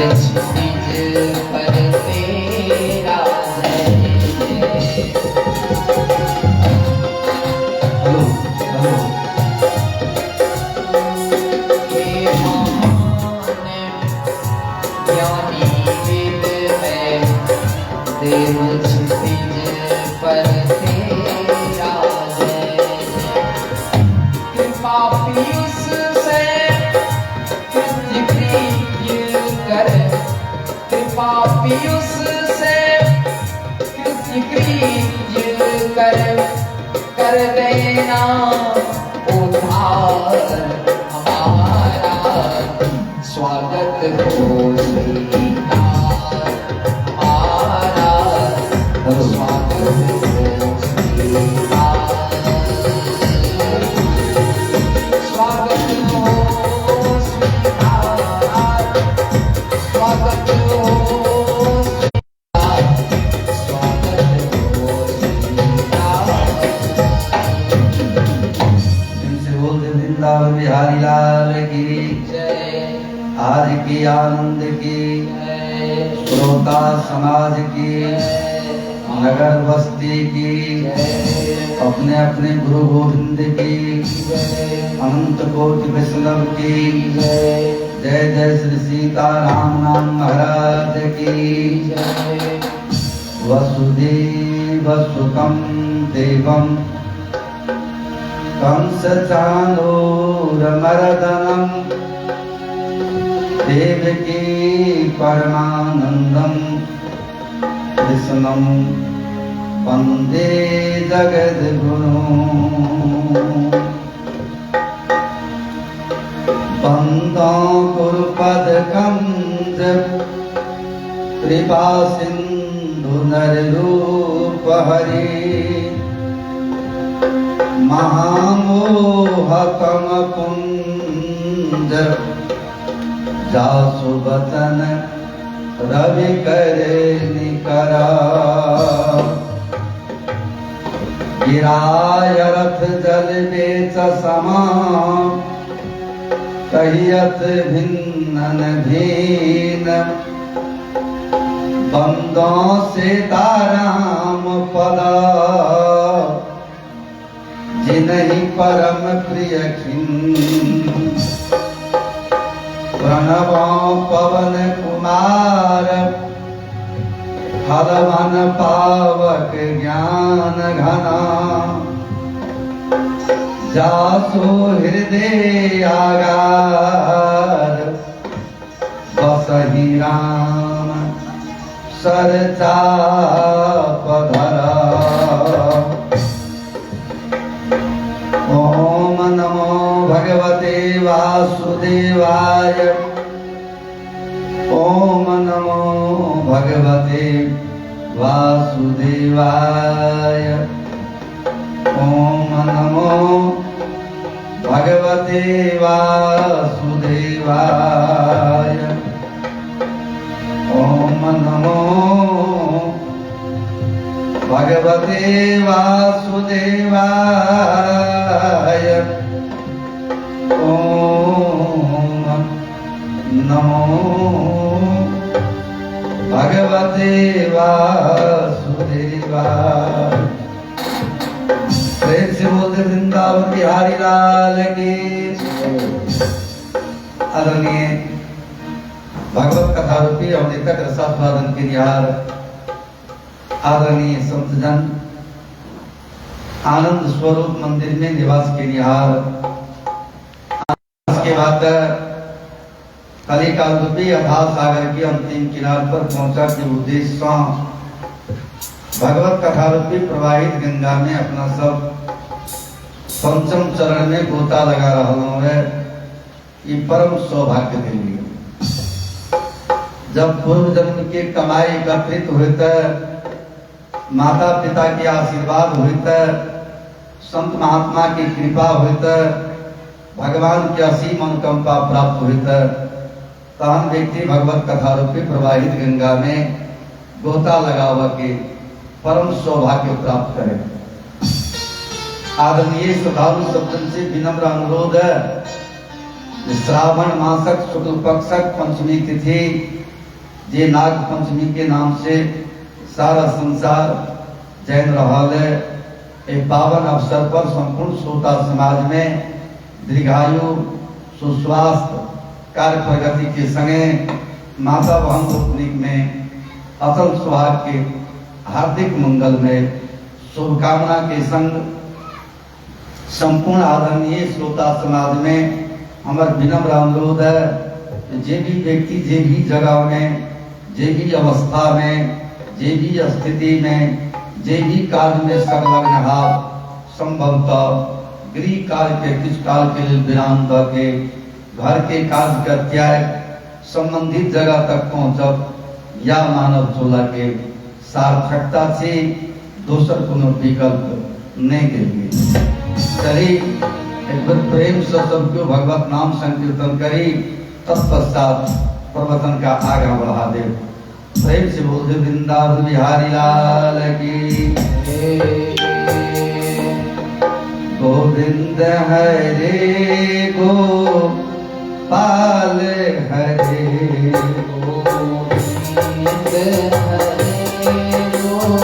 क्षितिज पर तेरा देव क्षितिज पर तेरा कृपा पीयूष से कृत्य प्रीत्य कर, कृपा पीयूष से कृत्य प्रीत्य कर देना उद्धार हमारा। स्वागत हो स्वीकार हमारा, स्वागत हो स्वीकार, स्वागत हो स्वीकार, स्वागत हो स्वीकार, स्वागत हो स्वीकार। इनसे बोलते वृंदावन बिहारी लाल की जय, आज की आनंद की जय, श्रोता समाज की नगर बस्ती की अपने अपने गुरु गोविंद की अनंत कोटि वैष्णव की जय जय श्री सीताराम नाम महाराज की। वसुदेव सुतं देवं कंस चाणूरमर्दनं देवकी परमानंदं कृष्णं वन्दे जगद्गुरुं। वन्दो गुरुपदकंज कृपा सिंधु नररूपहरि महामोहकमपुंज जासु वचन रवि करे निकरा। गिराय रथ जल बेच समा कहियत भिन्न भीन बंदो से ताराम पदा जिन्हि परम प्रिय खिन। प्रणवो पवन कुमार फलवन पावक ज्ञान घना जासो हृदय आगार बसहि राम सरचाप धरा। ओम नमो भगवते वासुदेवाय, ओम नमो भगवते वासुदेवाय, ओम नमो भगवते वासुदेवाय, ओम नमो भगवते वासुदेवाय, ओम नमो भगवते वासुदेवाय। प्रेम से बोलते वृंदावन बिहारी लाल की। आदरणीय भागवत कथा रूपी अमृतक रसास्वादन के निहार आदरणीय संतजन, आनंद स्वरूप मंदिर में निवास के निहार, के बाद कलिकाल रूपी अथाह सागर की अंतिम किनार पर पहुंचा के उद्देश्य भगवत कथा रूपी प्रवाहित गंगा में अपना सब पंचम चरण में गोता लगा रहा है। ये परम सौभाग्य के लिए जब पूर्व जन्म के कमाई एकत्रित हुए, माता पिता के आशीर्वाद हुए, संत महात्मा की कृपा हुए, भगवान की असीम अनुकंपा प्राप्त हुई, तहन व्यक्ति भगवत कथा रूपी प्रवाहित गंगा में गोता लगावा के परम सौभाग्य प्राप्त करे। आदरणीय श्रद्धालु सज्जन से विनम्र अनुरोध है, श्रावण मासक शुक्ल पक्षक पंचमी तिथि जे नाग पंचमी के नाम से सारा संसार जैन रहल है। एक पावन अवसर पर संपूर्ण श्रोता समाज में दीर्घायु सुस्वास्थ्य कार्य प्रगति के संगे माता बहन रोपनिक में असल सुहाग के हार्दिक मंगल में शुभकामना के संग संपूर्ण आदरणीय श्रोता समाज में हमार विनम्र अनुरोध है। जे भी व्यक्ति जे भी जगह में जे भी अवस्था में जे भी स्थिति में जे भी कार्य में संलग्न हाथ संभवतः गृह कार्य के कुछ काल के लिए विराम करके घर के कार्य का त्याग संबंधित जगह तक पहुंचब या मानव चोला के सार्थकता से दोसर कोनो विकल्प नहीं देंगे। चली एक बार प्रेम से सबको भगवत नाम संकीर्तन करी, तत्पश्चात प्रवचन का आगे बढ़ा दे। प्रेम से बोल दे वृंदावन बिहारी लाल की। गोविंद हरे गोपाल हरे गोविंद हरे गोपाल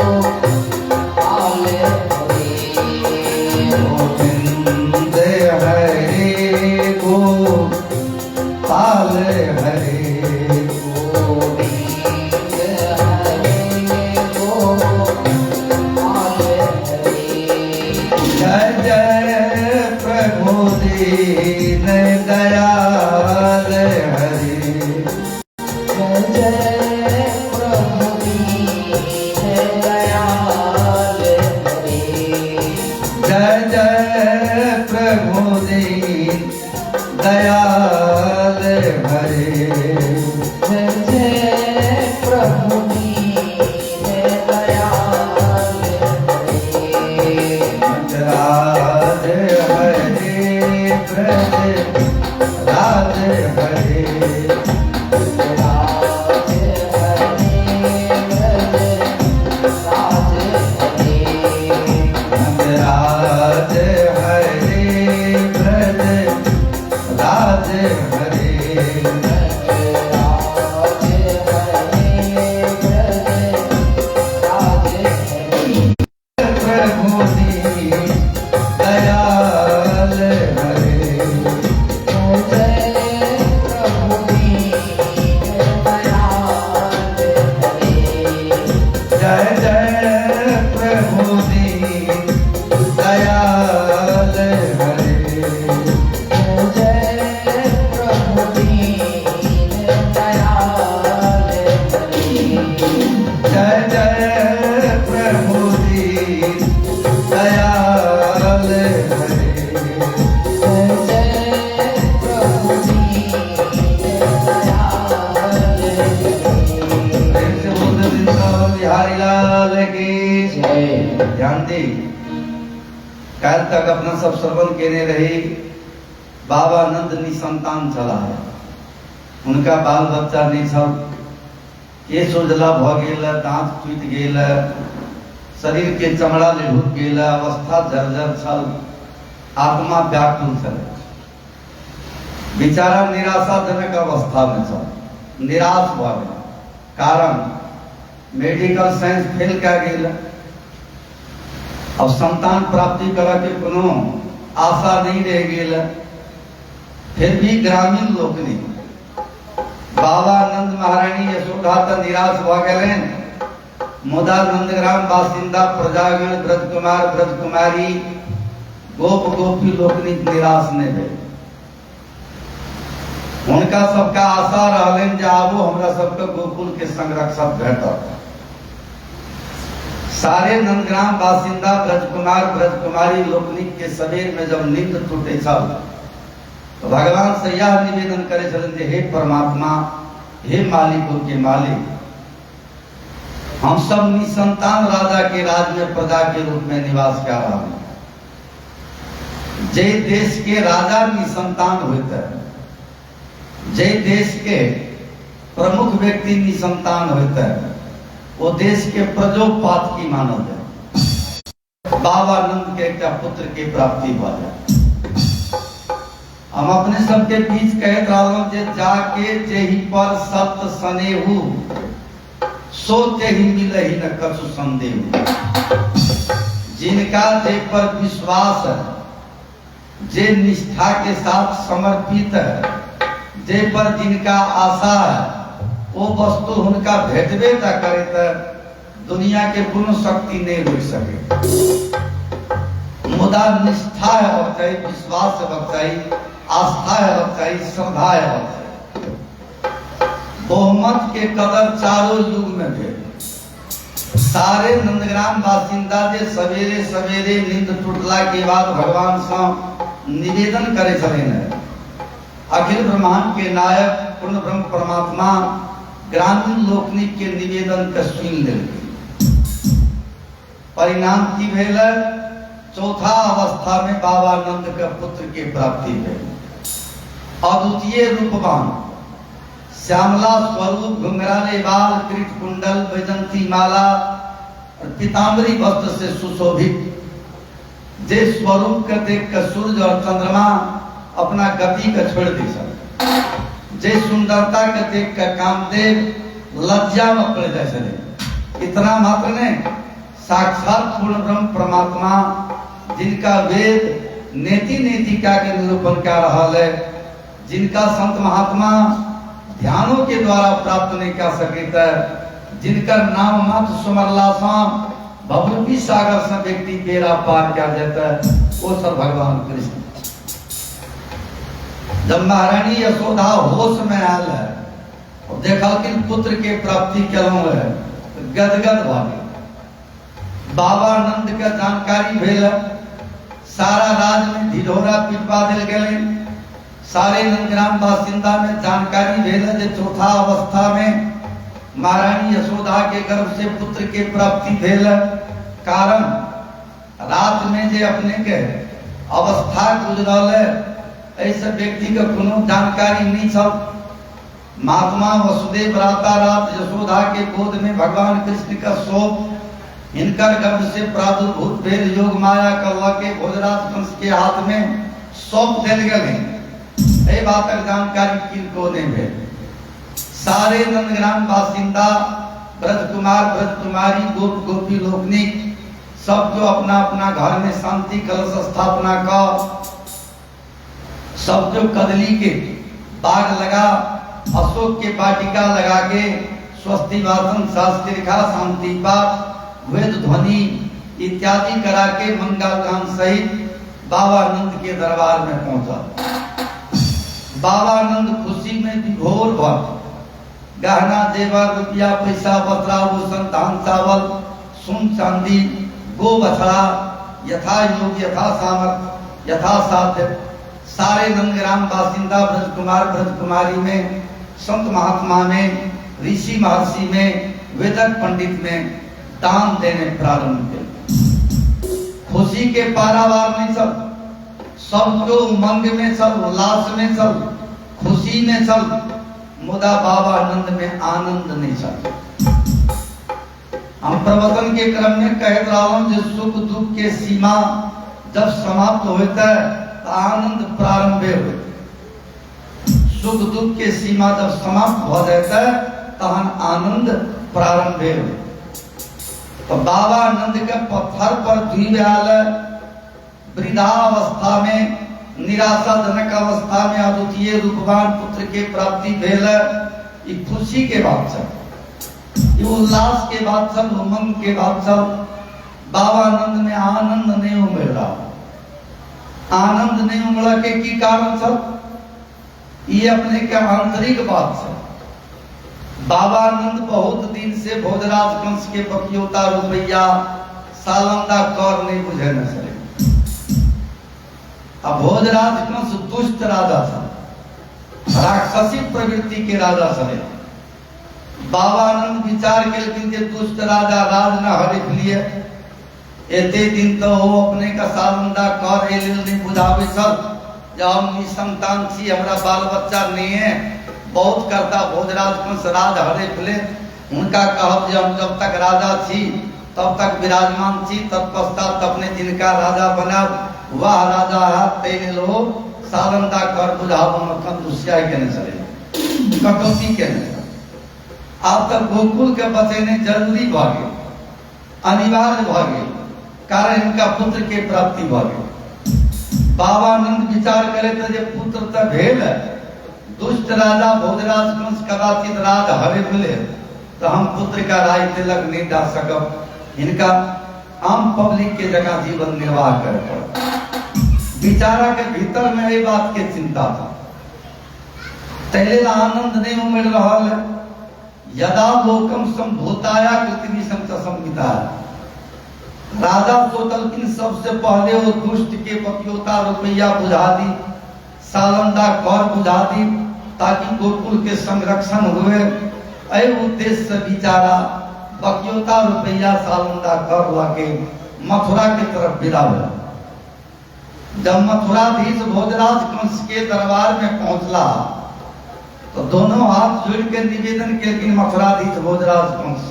हरे गोविंद हरे गोपाल हरे दीन दयाल हरे जय प्रभु दीन दयाल हरे जय जय प्रभु दीन दयाल हरे जय जय प्रभु दीन दयाल हरे राज हरे राज हरे राज ध्यान दी। काल तक अपना सब श्रवण केने रही बाबा नंद निसंतान चला है, उनका बाल बच्चा नहीं सब के सोजला भ गेल, दांत टूट गेल, शरीर के चमड़ा लेढ़ुक गेल, अवस्था जर्जर छल, आत्मा व्याकुल छल, बेचारा निराशाजनक अवस्था में छल, निराश भ गेल। कारण मेडिकल साइंस फेल कर गेल, अब संतान प्राप्ति करे के कोनो आशा नहीं रह गेल। फिर भी ग्रामीण लोग नहीं, बाबा नंद महारानी यशोदा तो निराश भ गेलन, मुदा नंदग्राम बासिंदा प्रजागण ब्रज कुमार ब्रज कुमारी गोप गोपी लोकनि निराश नहीं भेल। उनका सबका आशा रहलन जे आबो हमरा सबके गोकुल के संरक्षक भेटत। सारे नंदग्राम बासिंदा ब्रज कुमार ब्रज कुमारी लोकनिक के शरीर में जब नींद टूटे छल तो भगवान से यह निवेदन करे छलन जे हे परमात्मा, हे मालिकों के मालिक, हम सब निसंतान राजा के राज में प्रजा के रूप में निवास कर रहा हूं। जे देश के राजा निसंतान होते हैं, जे देश के प्रमुख व्यक्ति निसंतान होते हैं, वो देश के प्रजोपात की मानव है। बाबा नंद के एक पुत्र की प्राप्ति हुआ है। हम अपने सबके बीच कहत रहूं जे जाके जेहि पर सत्य सनेहु सो तेहि मिलहि न कछु संदेहु। जिनका जे पर विश्वास है, जे निष्ठा के साथ समर्पित है, जे पर जिनका आशा है, वो वस्तु उनका भेटबे न करे तो दुनिया के कोनो शक्ति नहीं रोक सके। मुदा निष्ठा है बचाई, विश्वास है बचाई, आस्था है बचाई, श्रद्धा है बचाई। बहुमत के कदर चारों युग में भेल। सारे नंदग्राम बासिंदा जे सवेरे सवेरे नींद टूटला के बाद भगवान से निवेदन करे छथिन। अखिल ब्रह्मांड के नायक पूर्ण ब्रह्म परमात्मा ग्रामीण लोकनिक के निवेदन के सुन लेलखिन। परिणाम की भेल? चौथा अवस्था में बाबा नंद के पुत्र के प्राप्ति भेल। अद्वितीय रूपवान, श्यामला स्वरूप, घुंघराले बाल, कृत कुंडल, वैजंती माला और पीताम्बरी वस्त्र से सुशोभित, जे स्वरूप के देख कर सूर्य और चंद्रमा अपना गति का छोड़ दी सब। जे सुंदरता के देख कर कामदेव लज्जा में पड़ जाए। इतना मात्र नहीं, साक्षात पूर्ण ब्रह्म परमात्मा जिनका वेद नेति नेतिका के निरूपण कर रहा है, जिनका संत महात्मा ध्यानों के द्वारा प्राप्त नहीं कर सके, जिनका नाम मात्र सुमरला सा भवरूपी सागर से व्यक्ति बेड़ा पार किया जाता है, वो सब भगवान कृष्ण। जब महारानी यशोदा होश में आयल है और देखा कि पुत्र के प्राप्ति केलौं है, गदगद भागे। बाबा नंद के जानकारी भेल। सारा राज में ढिढोरा पिटवा दिल गए। सारे नंदग्राम बासिंदा में जानकारी भेल जे चौथा अवस्था में महारानी यशोदा के गर्भ से पुत्र के प्राप्ति भेल। कारण रात में जे अपने के अवस्था गुजरल है, ऐसे व्यक्ति के कोनो जानकारी नहीं छल। महात्मा वसुदेव राता रात यशोदा के गोद में भगवान कृष्ण का शोक, इनकर गर्भ से प्रादुर्भूत भेल योग माया कलवा के भोजराज कंस के हाथ में सौंप दिल गए। ये बात जानकारी किनको नहीं भेल। सारे नंदग्राम बासिंदा, ब्रज कुमार ब्रज कुमारी, गोप गोपी लोकनिक सब जो अपना अपना घर में शांति कलश स्थापना का, सब जो कदली के बाग लगा, अशोक के वाटिका लगा के स्वस्ति वाचन शास्त्रिका शांति पाठ वेद ध्वनि इत्यादि करा के मंगल गान सहित बाबा नंद के दरबार में पहुंचा। बाबा नंद खुशी में विभोर भर, गहना जेवर रुपया पैसा वस्त्राभूषण धान चावल सोन चांदी गो बछड़ा यथा योग यथा सामर्थ यथा साध्य सारे नंदग्राम बासिंदा ब्रज कुमार ब्रज कुमारी में, संत महात्मा में, ऋषि महर्षि में, वेदक पंडित में दान देने प्रारंभ किए। खुशी के पारावार नहीं चल, सब जो उमंग में चल, उल्लास में चल, खुशी में चल, मुदा बाबा नंद में आनंद नहीं चल। हम प्रवचन के क्रम में कह रहा हूं जो सुख दुख के सीमा जब समाप्त होता है तो आनंद प्रारंभ होता। सुख दुख के सीमा जब समाप्त हो जाता है तहन आनंद प्रारंभ होता। तो बाबा नंद के पत्थर पर द्विव्याल वृद्धावस्था में, निराशाजनक अवस्था में अद्वितीय रूपवान पुत्र के प्राप्ति भेल। खुशी के बात चल, उल्लास के बात चल, उमंग के बात चल। बाबा नंद में आनंद नहीं उमड़ रहा। आनंद नहीं उमड़ा के की कारण चल, ये अपने के आंतरिक बात चल। बाबा नंद बहुत दिन से भोजराज कंस के बकियोता रुपया सालंदा कर नहीं बुझे न चले। अब भोजराज कंस दुष्ट राजा था, राक्षसी प्रवृत्ति के राजा चले। बाबा नंद विचार के दुष्ट राजा राज न हरिक लिए एते दिन तो वो अपने का सालंदा कर नहीं बुझावे चल। जब हम निसंतान छी, हमरा बाल बच्चा नहीं है, बहुत करता भोजराज कंस राज हरे फिले। उनका कहब हम जब तक राजा छी तब तक विराजमान छी, तत्पश्चात अपने जिनका राजा बना वह राजा है तेने लो सालंदा कर बुझाव मक्खन दुसिया के नहीं चले, कटौती के नहीं चले। आब तक गोकुल के बचेने जरूरी भ गेल, अनिवार्य भ गेल, कारण इनका पुत्र के प्राप्ति भ गेल। बाबा नंद विचार करे तो जे पुत्र तो भेल, दुष्ट राजा भोजराज कंस कदाचित राज हरे मिले तो हम पुत्र का राज तिलक नहीं डाल सकब, इनका आम पब्लिक के जगह जीवन निर्वाह कर पड़ा। विचारा के भीतर में ये बात के चिंता था, तैले आनंद नहीं उमड़ रहा है। यदा लोकम संभूताया पृथ्वी संगता, राजा सोचलकिन सबसे पहले वो दुष्ट के पतियोता रुपया बुझा दी, सालंदा कर बुझा दी, ताकि गोकुल के संरक्षण हुए। ऐ उद्देश्य से विचारा बकियोता रुपया सालंदा कर लाके मथुरा की तरफ विदा हुआ। जब मथुराधीश भोजराज कंस के दरबार में पहुंचला तो दोनों हाथ जोड़ के निवेदन के कि मथुराधीश भोजराज कंस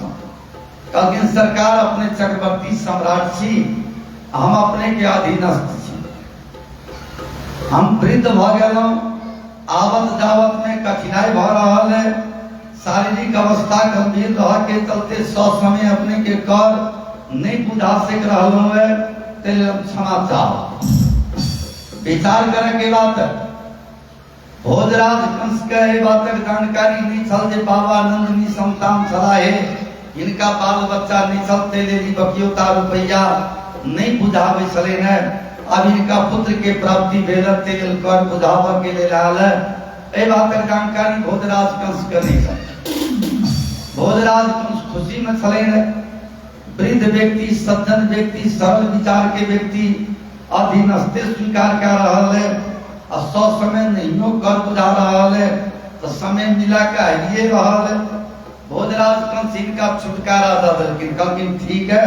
कहलखिन सरकार अपने चक्रवर्ती सम्राट छी, हम अपने के अधीनस्थ छी, हम वृद्ध भ गेलौं, आवत जावत में कठिनाई भ रहल है, शारीरिक अवस्था गंभीर रह के चलते ससमय अपने के कर नहीं बुझा सक रहलौं है, तेरे क्षमा चाह। विचार करे के बात भोजराज कंस के ये बातक जानकारी नहीं छल जे बाबा नंद नि संतान छलाहे, इनका बाल बच्चा नहीं चलते ले बकियोता रुपया नहीं बुझावे चले न। अब इनका पुत्र के प्राप्ति भेलत तेल कर बुझाव के ले लाल ए बातक जानकारी भोजराज कंस के नहीं छल। भोजराज कंस खुशी में छले न, वृद्ध व्यक्ति, सज्जन व्यक्ति, सरल विचार के व्यक्ति अधीनस्थे स्वीकार कर रहा है और सौ समय नहीं कर बुझा रहा है तो समय मिला का ये रहा है। भोजराज कंस इनका छुटकारा दे दिलकिन, कहलकिन ठीक है,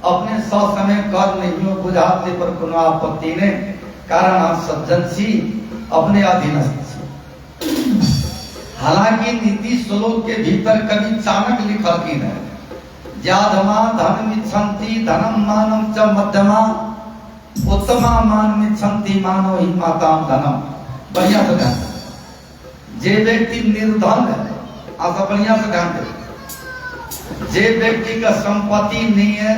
अपने सौ समय कर नहीं बुझाते पर कोनो आपत्ति नहीं, कारण हम सज्जन सी, अपने अधीनस्थ छी। हालांकि नीति श्लोक के भीतर कवि चाणक्य लिखलकिन है, ज्याधमा धनमिच्छन्ति धनम मानम च मध्यमा उत्तमा मानमिच्छन्ति मानो हि माताम धनम। बढ़िया से ध्यान, जे व्यक्ति निर्धन है, आप बढ़िया से ध्यान दे, जे व्यक्ति का संपत्ति नहीं है,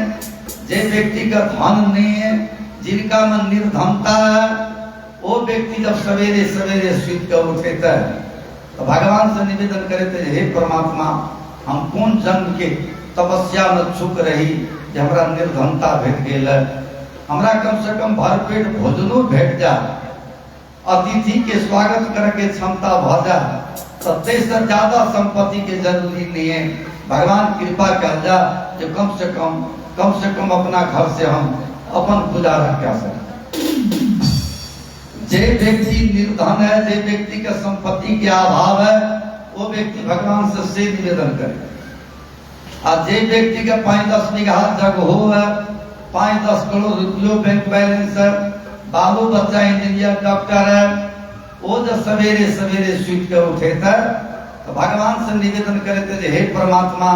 जे व्यक्ति का धन नहीं है, जिनका मन निर्धनता है, वो व्यक्ति जब सवेरे सवेरे सुत कर उठेता है तो भगवान से निवेदन करे थे, हे परमात्मा, हम कौन जन्म के तपस्या में चुक रही जे हमरा निर्धनता भेट गेल, हमरा कम से कम भरपेट भोजनो भेट जा, अतिथि के स्वागत करके क्षमता भ जा, सबसे ज्यादा संपत्ति के जरूरी नहीं है। भगवान कृपा कर जा जो कम से कम अपना घर से हम अपन गुजारा कर सकें। जे व्यक्ति निर्धन है, जे व्यक्ति का संपत्ति के अभाव है, वो व्यक्ति भगवान से निवेदन करे। और जे व्यक्ति का 5-10 बीघा जगह है, 5-10 करोड़ रुपये बैंक बैलेंस है, बालू बच्चा इंजीनियर डॉक्टर है, वो जब सवेरे सवेरे सुत के उठे थे तो भगवान से निवेदन करे थे, हे परमात्मा,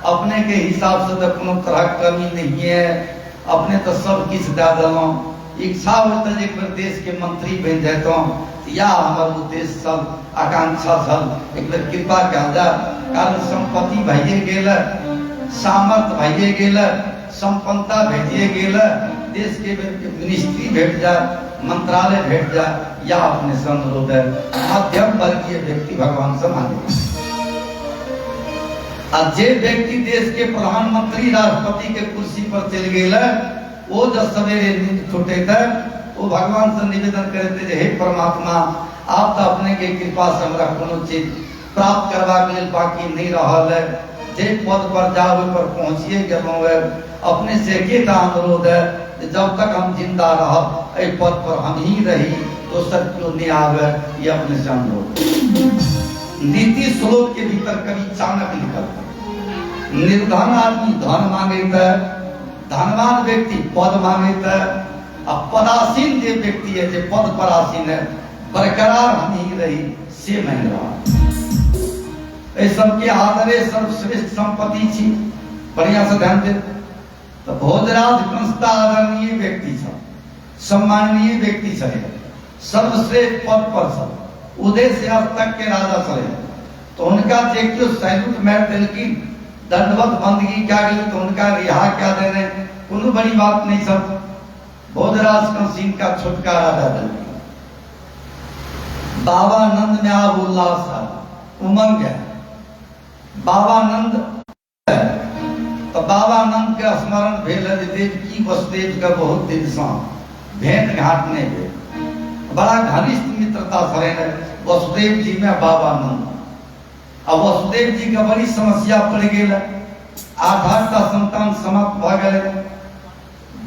अपने के हिसाब से तो कोनो तरह कमी नहीं है, अपने तो सब किछ दे दिलों, इच्छा होता है एक बार देश के मंत्री बन जाता या हमारा उद्देश्य सब आकांक्षा सब एक बार कृपा कर जा, कारण संपत्ति भइए गेल, सामर्थ भइए गेल, संपन्नता भेजिए गेल, देश के मिनिस्ट्री भेट जा, मंत्रालय भेट जा, या अपने से अनुरोध है मध्यम वर्गीय व्यक्ति भगवान से मांगे। और जे व्यक्ति देश के प्रधानमंत्री राष्ट्रपति के कुर्सी पर चल गए, वो जब सवेरे नींद छूटे थे वो भगवान से निवेदन करते थे, हे परमात्मा, आप तो अपने के कृपा से हमरा कोनो चीज प्राप्त करवा के लिए बाकी नहीं रहा है, जे पद पर जाओ पर पहुंचिए गेलों है, अपने से के अनुरोध है जब तक हम जिंदा रह ए पद पर हम ही रही तो सब क्यों नहीं आवे, ये अपने से अनुरोध। नीति श्लोक के भीतर कवि चाणक्य लिखता, निर्धन आदमी धन मांगेता, धनवान व्यक्ति पद मांगेता, अब पदासीन जो व्यक्ति है जो पद पर आसीन है, बरकरार हम ही रही से मांग रहा। सबके आदरे सर्वश्रेष्ठ संपत्ति छी, बढ़िया से ध्यान दे। तो भोजराज कंस आदरणीय व्यक्ति छ, सम्माननीय व्यक्ति छे, सर्वश्रेष्ठ पद पर सब उदय से अब तक के राजा चले। तो उनका देखियो सैल्यूट मार दिलखिन, दंडवत बंदगी क्या गई, तो उनका रिहा क्या दे रहे, कोनो बड़ी बात नहीं। सब भोजराज कंसीन का छुटकारा दे दिलखिन। बाबा नंद में आप उल्लास है, उमंग है। बाबा नंद तो बाबा नंद के स्मरण भेल देव की वसुदेव का बहुत दिन से भेंट घाट नहीं भेल, बड़ा घनिष्ठ मित्रता सरे वसुदेव जी में बाबा नंद। अब वसुदेव जी का बड़ी समस्या पड़ गई, 8 संतान समाप्त भ गए।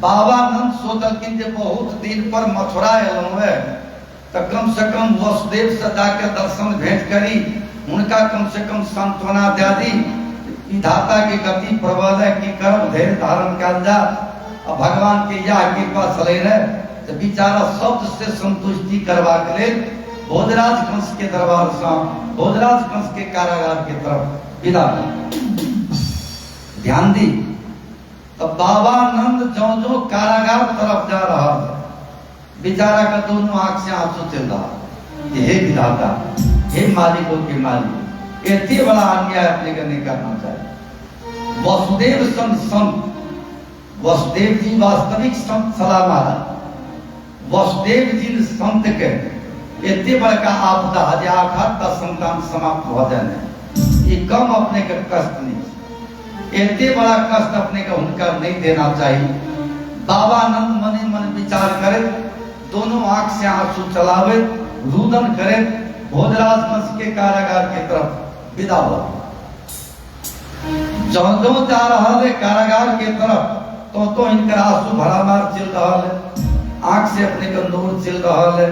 बाबा नंद सोचलखिन जे बहुत दिन पर मथुरा एलहुं है, तो कम से कम वसुदेव से जाके दर्शन भेंट करी, उनका कम से कम सांत्वना दे दी। विधाता की गति प्रबल है कि कर्म धैर्य धारण कर जा। अब भगवान के यह कृपा चले रहे, तो बेचारा शब्द से संतुष्टि करवा के लिए भोजराज कंस के दरबार से, भोजराज कंस के कारागार की तरफ विदा। ध्यान दी, तो बाबा नंद जो जो कारागार तरफ जा रहा है, बेचारा का दोनों आंख से आंसू चल रहा। हे विधाता, हे मालिकों के मालिक, इतनी बड़ा अन्याय अपने को नहीं करना चाहिए। वसुदेव संत वसुदेव जी वास्तविक संत सलाह मारा। वसुदेव जी संत के इतने बड़का आपदा आज 8 संतान समाप्त हो जाने, ये कम अपने का कष्ट नहीं, इतने बड़ा कष्ट अपने का उनका नहीं देना चाहिए। बाबा नंद मने मन विचार करे, दोनों आंख से आंसू चलावे, रुदन करे, भोजराज कंस के कारागार की तरफ विदा हुआ। जो जो जा रहा है कारागार के तरफ, तो इनका आंसू भरा मार चल रहा है, आंख से अपने को नूर चल रहा है।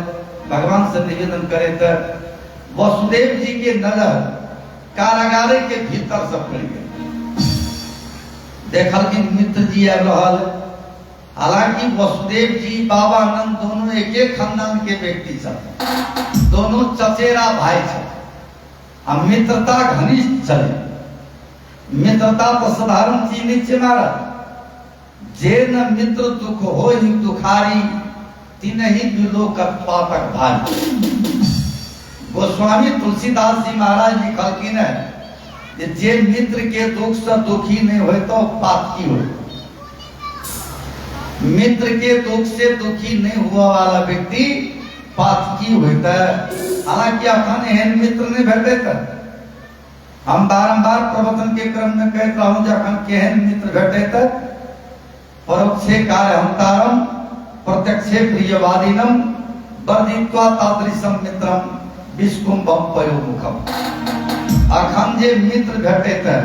भगवान से निवेदन करे तो वसुदेव जी के नजर कारागार के भीतर से पड़ गए। देखल कि मित्र जी आ रहा है, हालांकि वसुदेव जी बाबा नंद दोनों एक एक खानदान के व्यक्ति थे, दोनों चचेरा भाई थे, अब मित्रता घनिष्ठ चले। मित्रता तो साधारण चीज नीचे मारा, जे न मित्र दुख हो ही दुखारी, तीन ही विलोकत पातक भारी। गोस्वामी तुलसीदास जी महाराज लिखलखिन है, जे मित्र के दुख से दुखी नहीं हो तो पातकी हो। मित्र के दुख से दुखी नहीं हुआ वाला व्यक्ति पातकी होता है। हालांकि अपन एहन मित्र नहीं भेटे थे। हम बारंबार प्रवचन के क्रम में कहता हूं, जखन केहन मित्र भेटे थे, परोक्षे कार्य हंतारम प्रत्यक्षे प्रियवादिनम वर्धित्वा तादृशम मित्रम विष्कुंभम पयोमुखम। अखन जे मित्र भेटे थे,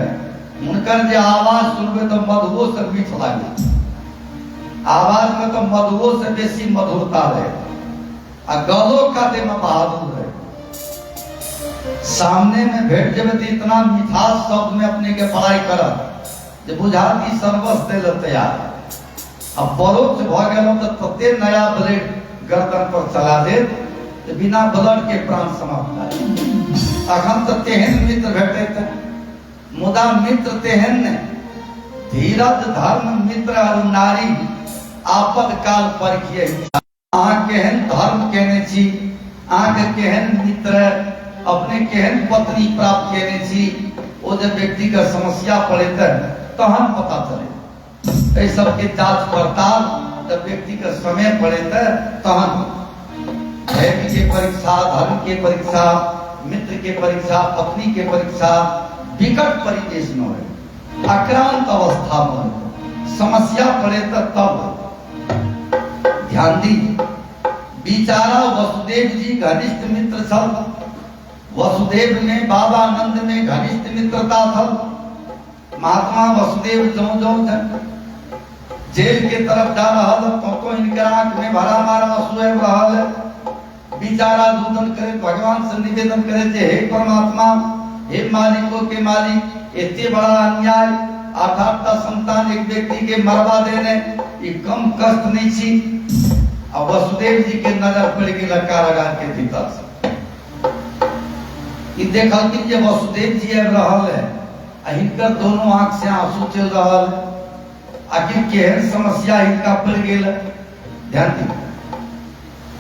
उनकर जे आवाज सुनबे तो मधुओं से मीठ लागे, आवाज में तो मधुओं से बेसी मधुरता रहे, आ गलो काटे में बहादुर रहे। सामने में भेंट जब इतना मिठास शब्द में अपने के पढ़ाई करा, जब बुझा की सर्वस्व दे तैयार। अब परोक्ष भ गए तो तते नया ब्लेड गर्दन पर चला दे, तो बिना ब्लड के प्राण समाप्त है। अखन तो तेहन मित्र भेटे थे, मुदा मित्र तेहन ने धीरज धर्म मित्र और नारी आपद काल पर किए। आहाँ केहन धर्म केने छी, आहाँ केहन मित्र, अपने केहन पत्नी प्राप्त केने छी, वो जब व्यक्ति का समस्या पड़े तहन पता चले। इस सब के जांच पड़ताल जब व्यक्ति का समय पड़े तहन धैर्य के परीक्षा, धर्म के परीक्षा, मित्र के परीक्षा, पत्नी के परीक्षा, विकट परिवेश में हो, आक्रांत अवस्था में हो, समस्या पड़े तब ध्यान दी। बेचारा वसुदेव जी घनिष्ठ मित्र सब, वसुदेव में बाबा नंद में घनिष्ठ मित्रता सब। महात्मा वसुदेव जो जेल के तरफ जा रहा तो इनके आंख में भरा मारा आंसू रहा। बेचारा रुदन करे, भगवान से निवेदन करे, हे परमात्मा, हे मालिकों के मालिक, इतने बड़ा अन्याय, 8 संतान एक व्यक्ति के मरवा देने, ये कम कष्ट नहीं छी। अब वसुदेव जी के नजर पड़ गई कारागार के भीतर से। देखा कि ये वसुदेव जी अब रहा है, इनका दोनों आंख से आंसू चल रहा है। आखिर केहन समस्या इनका पड़ गई, ध्यान दी।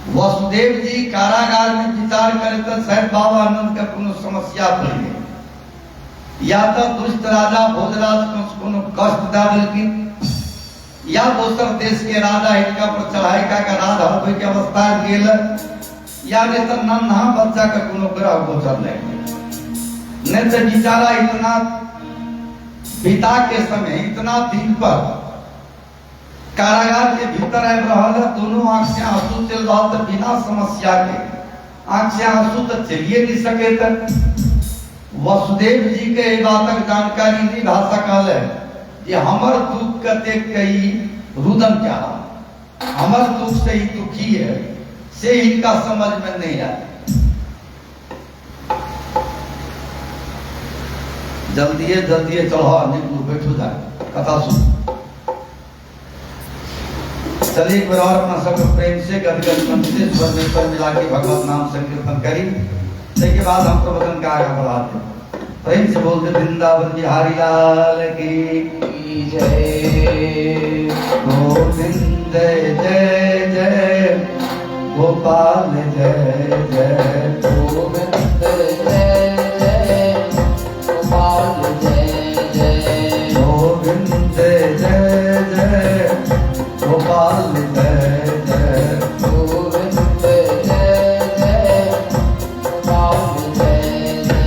वसुदेव जी कारागार में विचार करे तो शायद बाबा आनंद का कोनो समस्या पड़ गई, या तो दुष्ट राजा भोजराज को कष्ट दा देलखिन, या दोसर देश के राजा इनका पर चढ़ाई का राज होवे के अवस्था गेल, या नहीं तो नन्हा बच्चा का कोनो ग्रह गोचर नहीं तो बेचारा इतना पिता के समय इतना दिन पर कारागार के भीतर आए रहल, दोनों आंख से आंसू चल रहा तो बिना समस्या के आंख से आंसू तो चलिए नहीं सके थे। वसुदेव जी के ये बातक जानकारी नहीं भा सकल है कि हमर दुख के देख के ही रुदन क्या हमर दुख से ही दुखी है, से इनका समझ में नहीं आया। जल्दी चढ़ो नींबू बैठो जाए कथा सुन। चलिए एक बार और अपना सब प्रेम से गदगद मन से स्वर में स्वर मिला के भगवत नाम संकीर्तन करी, इसके बाद हम प्रवचन का आगे बढ़ाते प्रेम से बोलते वृंदावन बिहारी लाल की जय। गोविंद जय जय गोपाल जय जय गोविंद जय जय गोपाल जय जय। गोविंद जय जय गोपाल जय जय। गोविंद जय जय गोपाल जय जय।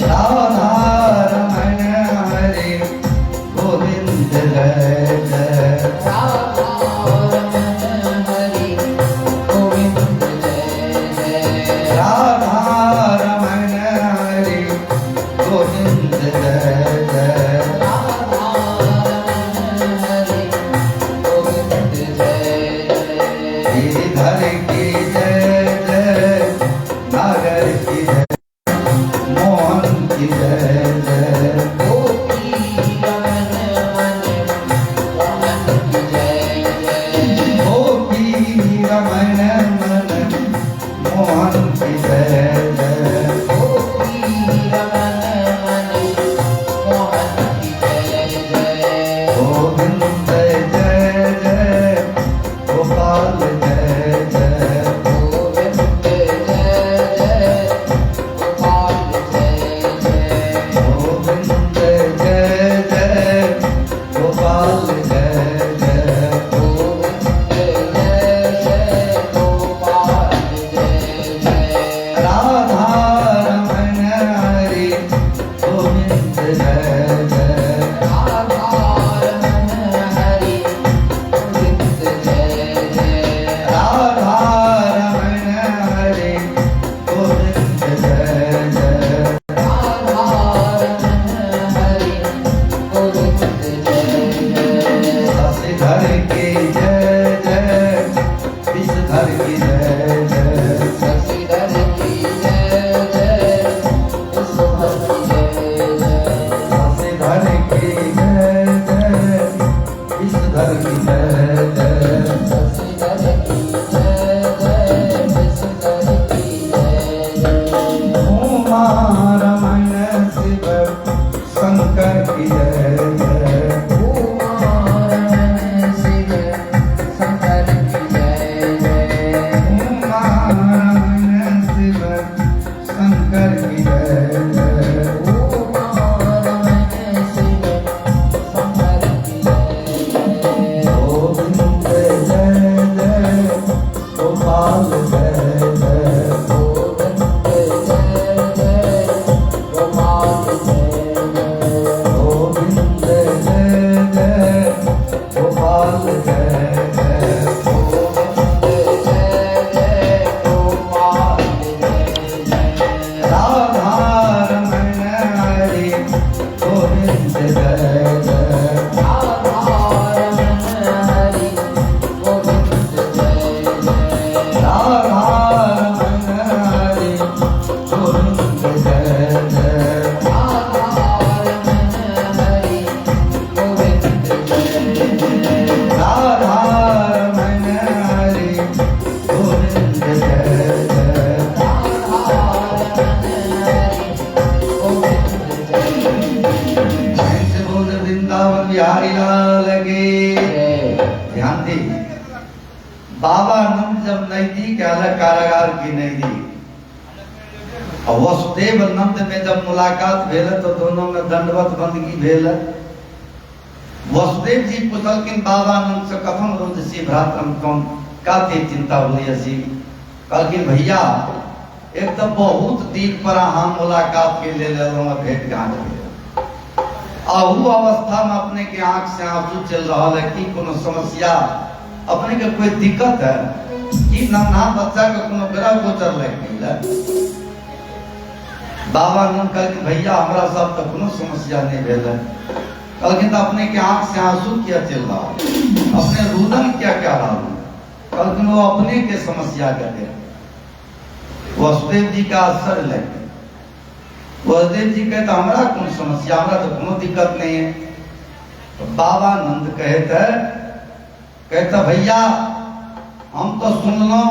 राधा रमण हरि गोविंद जय जय। राधा रमण हरि गोविंद जय जय। राधा रमण हरि गोविंद जय जय। राधा रमण हरि गोविंद जय जय। गिरिधर की जय जय, नागर की जय, मोहन की जय जय। गोपी रमण मन मोहन की जय जय। गोपी रमण मन मोहन की जय जय। गोपी रमण मन मोहन की जय जय। गोविंद जय जय गोपाल जय जय। गोविंद जय जय गोपाल जय जय। गोविंद जय जय गोपाल जय जय। गोविंद जय जय गोपाल जय जय। राधा रमण हरि गोविंद जय जय। राधा रमण हरि गोविंद जय जय। राधा रमण हरि गोविंद जय जय। राधा रमण हरि गोविंद जय जय। शशिधर की जय जय, विषधर की जय जय। शशिधर की जय जय विश्वभर की जय जय। शशिधर की जय जय, विषधर की जय जय। शशिधर की जय जय विश्वभर की जय जय। उमा रमण शिव शंकर की जय जय। उमा रमण शिव शंकर की जय जय। उमा रमण शिव शंकर की जय जय। उमा रमण शिव शंकर की जय जय। गोविंद जय जय गोपाल जय जय। गोविंद जय जय गोपाल जय जय। गोविंद जय जय गोपाल जय जय। गोविंद जय जय गोपाल जय जय। राधा रमण हरि गोविंद जय जय। राधा रमण हरि गोविंद जय जय। राधा रमण हरि गोविंद जय जय। राधा रमण हरि गोविंद जय जय। राधा रमण हरि गोविंद जय जय। राधा रमण हरि गोविंद जय जय। ऐसे बोल वृंदावन बिहारी लाल की जय। ध्यान दी। बाबा नंद जब नजदीक आया कारागार की नजदीक, और वसुदेव नंद में जब मुलाकात भेल तो दोनों में दंडवत बंदगी भेल। वसुदेव जी पूछलखिन बाबा नंद से कथम रोदसी भ्रातरम कौन काते चिंता हुई असी। कहलखिन भैया एक तो बहुत दिन पर अहाँ मुलाकात के ले भेंट घाट भेल, आहू अवस्था में अपने के आंख से आंसू चल रहा है कि कोनो समस्या अपने के कोई दिक्कत है कि नन्हा बच्चा के कोनो ग्रह गोचर लग गई। बाबा नंद कहलखिन भैया हमरा सब तो कोनो समस्या नहीं भेल है। कहलखिन तो अपने के आंख से आंसू क्या चल रहा है, अपने रुदन क्या क्या रहा है। कहलखिन वो अपने के समस्या कहते। वसुदेव जी का असर लगे। वसुदेव जी कहते हमरा कौन समस्या, हमरा तो कोनो दिक्कत नहीं है। तो बाबा नंद कहता भैया हम तो सुनलो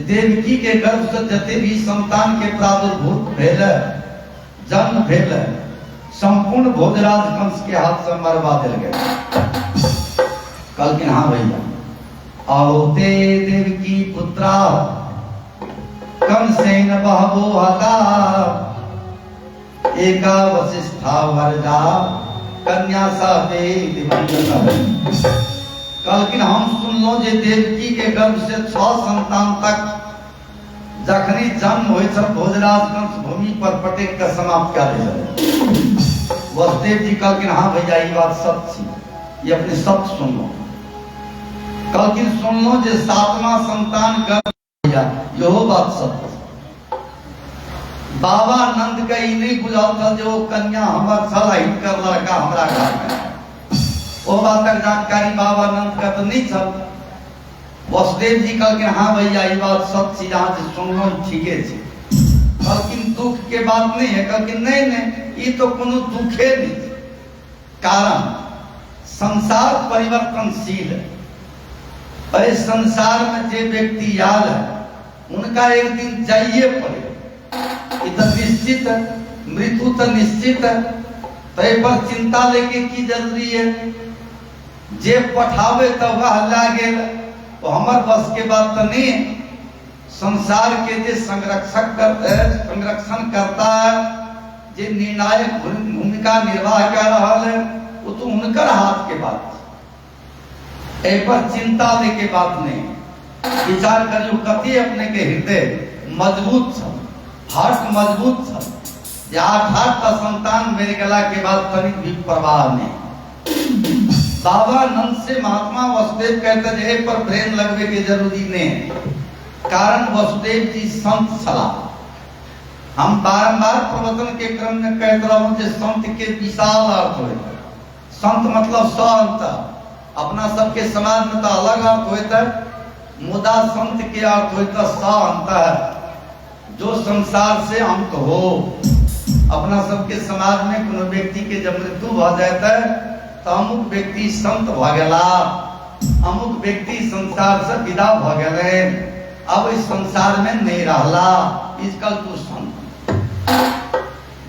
देवकी के गर्भ से जते भी संतान के प्रादुर्भूत भेल, जन्म भेल, संपूर्ण भोजराज कंस के हाथ से मरवा दिल गए। कहलखिन हाँ भैया, आवते देवकी पुत्रा कंसेन बहवो हता, एका वसिष्ठा वरदा कन्या सा दिवंगत। कहलखिन हम सुनलो जे देवकी के गर्भ से 6 संतान तक जखनी जन्म होय छ भोजराज कंस भूमि पर पटेक के समाप्त कर दिया। वसुदेव जी कहलखिन हाँ भैया ये बात सत्य छी, ये अपने सत्य सुन लो। कहलखिन सुन लो जे 7वां संतान गर्भ भैया यहो बात सत्य। बाबा नंद के ई नहीं बुझल था जो कन्या हमर छला हिनकर लड़का हमरा घर में, वो बातक जानकारी बाबा नंद का तो नहीं छल। वसुदेव जी कहलखिन हाँ भैया ये बात सत्य जहाँ से सुनलो ठीके छे। कहलखिन दुख के बात नहीं है। कहलखिन नहीं नहीं ये तो कोनो दुखे नहीं, कारण संसार परिवर्तनशील है। अरे संसार में जे व्यक्ति आल है उनका एक दिन जाइए पड़े, ये तो निश्चित है, मृत्यु तो निश्चित है। तो पर चिंता लेके की जरूरी है, जे पठावे तो वह लागे तो हमर बस के बात तो नहीं। संसार के जे संरक्षण करता है, जे निर्णायक भूमिका निर्वाह कर रहा है वो तो उनकर हाथ के बात। ए पर चिंता लेके बात नहीं। विचार करियो कति अपने के हृदय मजबूत छ, हार्ट मजबूत छ, या 8 संतान मेरे गला के बाद तनिक भी परवाह नहीं। बाबा नंद से महात्मा वसुदेव कहते हैं पर ब्रेन लगवे के जरूरी नहीं है, कारण वसुदेव जी संत सलाह। हम बारंबार प्रवचन के क्रम में कहते रहो कि संत के विशाल अर्थ होता है। संत मतलब संत, अपना सबके समाज में तो अलग अर्थ होता है, मुदा संत के अर्थ होता संत जो संसार से अंत हो। अपना सबके समाज में कोनो व्यक्ति के जब मृत्यु हो जाता है तो अमुक व्यक्ति संत भ गेला, अमुक व्यक्ति संसार से विदा भ गेले, अब इस संसार में नहीं रहला, इसकल तू संत।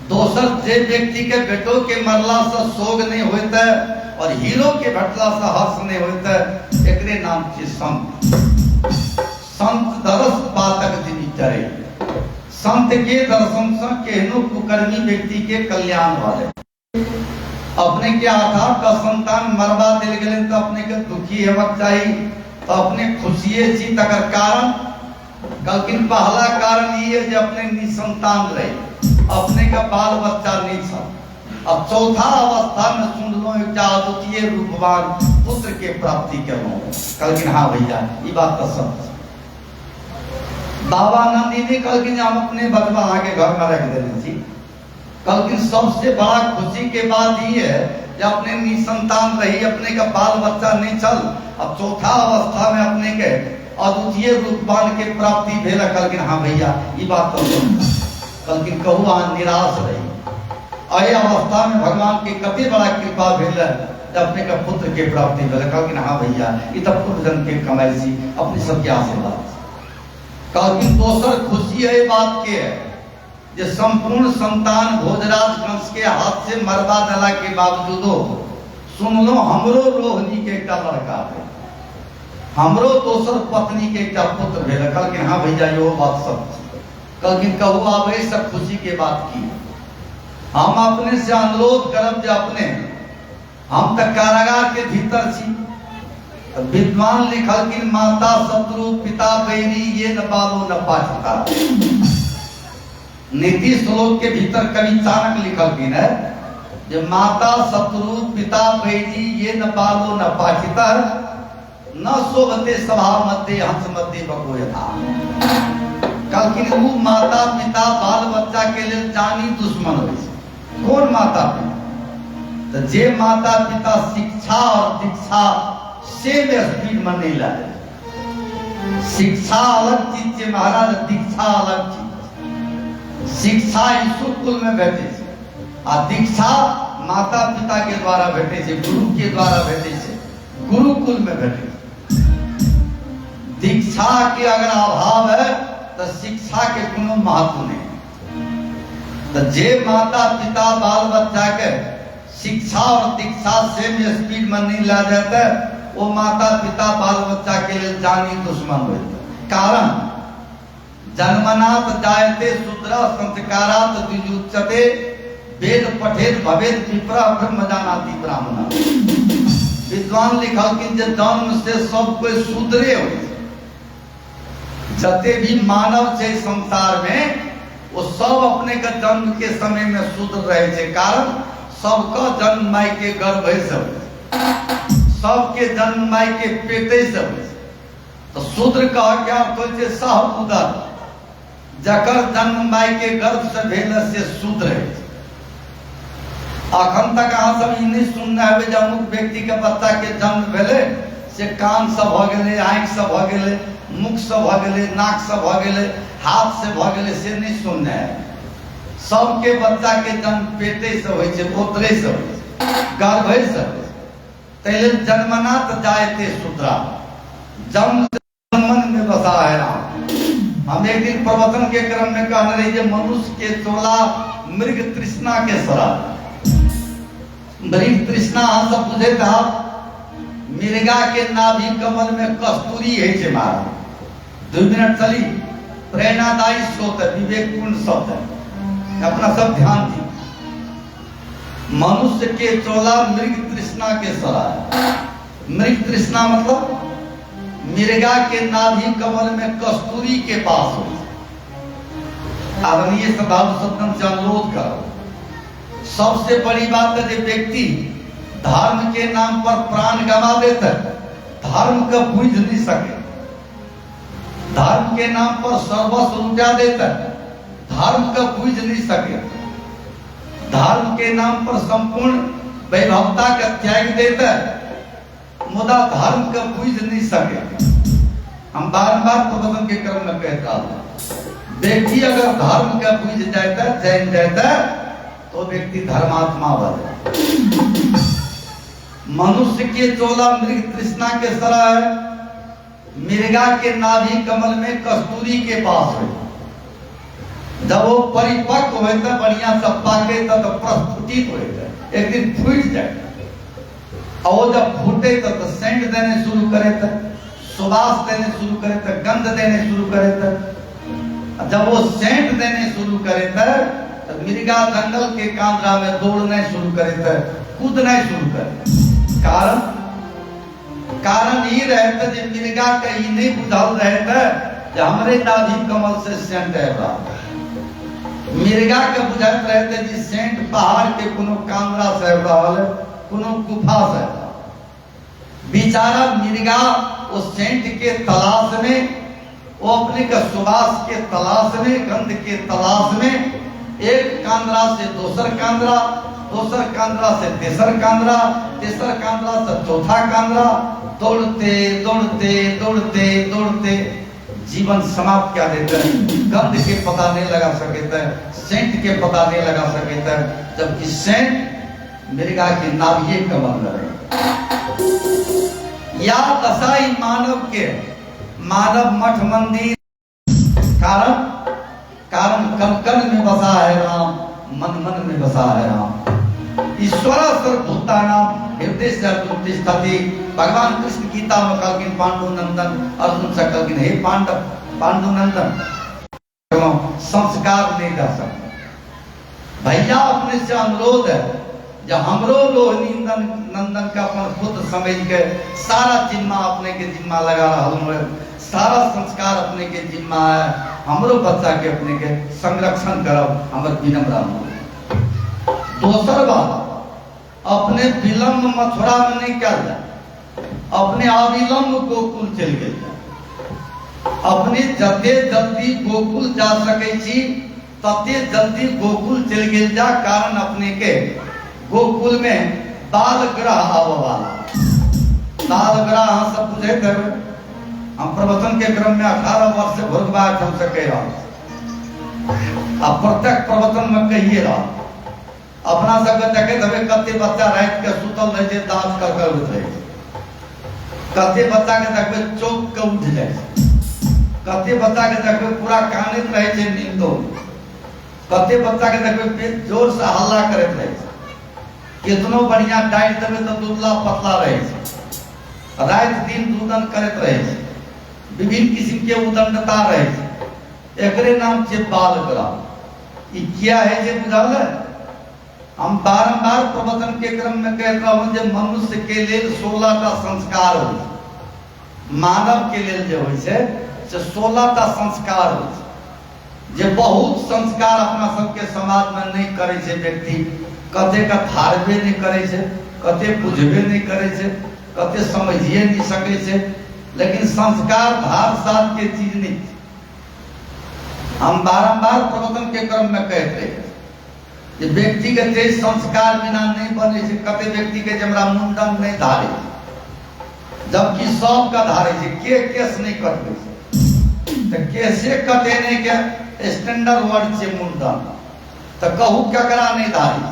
दोसर जे व्यक्ति के बेटों के मरला से शोक नहीं होता और हीरो के भटला से हर्ष नहीं होता, एकरे नाम छे संत। संत दरस पातक दिनी चरे, संत के दर्शन से केहनो कुकर्मी व्यक्ति के कल्याण वाले। अपने के 8 का संतान मरवा दिल गेले तो अपने के दुखी हेबाक चाहिए, तो अपने खुशिये छी तकर कारण। कहलखिन पहला कारण ये है जे अपने निसंतान रहे, अपने का बाल बच्चा नहीं था। अब चौथा अवस्था में सुन लो एक अद्वितीय रूपवान पुत्र के प्राप्ति करो। कहलखिन हाँ भैया ये बात तो सत्य। बाबा नंदी ने कहलखिन हम अपने बचवा आगे घर में रख देने छी। कहलखिन सबसे बड़ा खुशी के बात ये है कि अपने निसंतान रही, अपने का बाल बच्चा नहीं चल, अब चौथा अवस्था में अपने के अद्वितीय रूपवान के प्राप्ति भेल। कहलखिन हाँ भैया ये बात तो सत्य। कहलखिन कहू अहाँ निराश रही, अय अवस्था में भगवान के कति बड़ा कृपा भेल अपने का पुत्र के प्राप्ति भेल। कहलखिन हाँ भैया ये तो पूर्व जन्म के कमाई सी, अपनी सबके आशीर्वाद। कहलखिन दोसर खुशी है बात के है जे संपूर्ण संतान भोजराज कंस के हाथ से मरवा देला के बावजूदो सुन लो हमरो रोहिणी के एकटा लड़का है। हमरो दोसर पत्नी के एकटा पुत्र भेल। कहलखिन हाँ भैया यो बात सब। कहलखिन कहू आब एहि सब खुशी के बात की। हम अपने से अनुरोध करब जे अपने हम तो कारागार के भीतर छी। विद्वान लिखलखिन माता शत्रु पिता बैरी ये न बालो न पाठता। नीति श्लोक के भीतर कवि चाणक्य लिखलखिन है जे माता शत्रु पिता बैरी ये न बालो न पाठिता न शोभते सभा मध्य हंस मध्य बको यथा। कहलखिन वो माता पिता बाल बच्चा के लिए जानी दुश्मन हो। कौन माता पिता? तो जे माता पिता शिक्षा और दीक्षा सेम स्पीड में नहीं लाए। शिक्षा अलग चीज है महाराज, दीक्षा अलग चीज। शिक्षा स्कूल में भेटे आ दीक्षा माता पिता के द्वारा भेटे से, गुरु के द्वारा भेटे से, गुरुकुल में भेटे। दीक्षा के अगर अभाव है तो शिक्षा के कोनो महत्व नहीं। तो जे माता पिता बाल बच्चा के शिक्षा और दीक्षा सेम स्पीड में नहीं ला जाता, वो माता पिता बाल बच्चा के लिए जानी दुश्मन हो। कारण जन्मनाथ जायते शूद्र संस्कारात द्विजुच्यते वेद पठेत भवेद विप्रा ब्रह्म जानाति ब्राह्मण। विद्वान लिखलखिन जे जन्म से सब कोई शूद्रे हो। जते भी मानव है संसार में वो सब अपने का जन्म के समय में शूद्र रहे थे। कारण सबका जन्म माई के गर्भ सब, सबके जन्म माई के पेटे सब। तो शूद्र कह क्या तो सह उदर जकर जन्म माई के गर्भ से भेल से शूद्र है। अखन तक अहाँ सब ई नहीं सुनना है जे अमुक व्यक्ति के बच्चा के जन्म भेले से कान सब भ गेले, आंख सब भ गेले, मुख सब भ गेले, नाक सब भ गेले, हाथ से भ गेले, से नहीं सुनना है। सबके बच्चा के जन्म पेटे से होय छै, पोतरे से होय छै, गर्भे से होय छै। तैले जन्मनाथ जायते शूद्रा, जन्म मन में बसा है राम। हम एक दिन प्रवचन के क्रम में कहने रही जे मनुष्य के चोला मृग तृष्णा के सरा। मृग तृष्णा हम सब बुझे था। मृगा के नाभि कमल में कस्तूरी है छे मारा। 2 मिनट चली प्रेरणादायी स्रोत है, विवेकपूर्ण शब्द है, अपना सब ध्यान दी। मनुष्य के चोला मृग तृष्णा के सरा है। मृग तृष्णा मतलब मृगा के नाभि कमल में कस्तूरी के पास हो। आदरणीय साधु सत्संग से अनुरोध करो। सबसे बड़ी बात है जो व्यक्ति धर्म के नाम पर प्राण गंवा देता है, धर्म का बुझ नहीं सके। धर्म के नाम पर सर्वस्व लुटा देता है, धर्म का बुझ नहीं सके। धर्म के नाम पर संपूर्ण वैभवता का त्याग देता है, मुदा धर्म का बुझ नहीं सके। हम बार-बार प्रवचन के क्रम में कहता हूं, व्यक्ति अगर धर्म का बुझ जाता है, जान जाता है, तो व्यक्ति धर्मात्मा बने। मनुष्य के चोला मृग तृष्णा के सरा है, मृगा के नाभि कमल में कस्तूरी के पास है। जब वो परिपक्व होता बढ़िया सब पाके तो प्रस्फुटित होता, एक दिन फूट जाए। और जब फूटे तो सेंट देने शुरू करे, सुवास देने शुरू करे, गंध देने शुरू करे। जब वो सेंट देने शुरू करे तो मृगा जंगल के कांदरा में दौड़ने शुरू करे, कूदने शुरू करे। कारण ये रहता जे मृगा कहीं नहीं बुझल रहता जे हमरे नाभि कमल से सेंट है। मृगा के बुझात रहते जी सेंट पहाड़ के कोनो कांदरा से रहल, कोनो गुफा से। बेचारा मृगा उस सेंट के तलाश में, वो अपने का सुवास के तलाश में, गंध के तलाश में, एक कांदरा से दूसर कांदरा, दूसर कांदरा से तेसर कांदरा, तेसर कांदरा से चौथा कांदरा, दौड़ते दौड़ते दौड़ते दौड़ते जीवन समाप्त कर देते हैं। गंध के पता नहीं लगा सकते, सेंट के पता नहीं लगा सकते, जबकि सेंट मृगा की नाभि कमल रहे। या दशाई मानव के, मानव मठ मंदिर। कारण कण कण में बसा है राम, मन मन में बसा है राम। ईश्वर सर्वभूतानां हृदय से तिष्ठति। भगवान कृष्ण गीता में कहलखिन पांडु नंदन, अर्जुन से कहलखिन हे पांडु नंदन संस्कार नहीं जा सकते। भैया अपने से अनुरोध है जब हमरो रोहिणी नंदन का अपन पुत्र समझ के सारा जिम्मा अपने के जिम्मा लगा रहा, सारा संस्कार अपने के जिम्मा है, हमरो बच्चा के अपने के संरक्षण करब हमर विनम्र अनुरोध। दोसर बात, अपने विलम्ब मथुरा में नहीं कल जाए, अपने अविलंब गोकुल चल गए। अपने जते जल्दी गोकुल जा सके छी तते जल्दी गोकुल चल गए जा, कारण अपने के गोकुल में बाल ग्रह आवे वाला। बाल ग्रह अहाँ सब बुझे थे, हम प्रवचन के क्रम में 18 वर्ष से भोरबाज हम से कह रहा, अब प्रत्येक प्रवचन में कहिए रहा अपना सबके देखे तबे कते बच्चा रात के सुतल रहे छे, दांत कर उठ रहे, कते बच्चा के देखबे चौक के उठ जाए, कते बच्चा के देखबे पूरा कानित रहे छे नींदो, कते बच्चा के देखबे जोर से हल्ला करत रहे छे, कितनो बढ़िया डाइट देबे तो दुबला पतला रहे छे, रात दिन दूधन करत रहे छे, विभिन्न किस्म के उदंडता रहे छे, एकरे नाम छे बाल ग्रह। ई क्या है जे बुझाल है? हम बारंबार प्रवचन के क्रम में कहता हूं जे मनुष्य के लिए 16 टा संस्कार हो, मानव के लिए जो होय छे से 16 टा संस्कार हो, जे बहुत संस्कार अपना सबके समाज में नहीं करे छे व्यक्ति, कते का धारबे नहीं करे छे, कते बुझबे नहीं करे छे, कते समझिए नहीं सके छे, लेकिन संस्कार धार साथ के चीज नहीं। हम बारंबार प्रवचन के क्रम में कहते हैं कि व्यक्ति के तेज संस्कार बिना नहीं बने छे। कते व्यक्ति के जमरा मुंडन नहीं धारे, जबकि सब का धारे छे, के केस नहीं कटबे छे, तो कैसे कटेने के स्टैंडर्ड वर्ड छे मुंडन, तो कहू केकरा नहीं धारे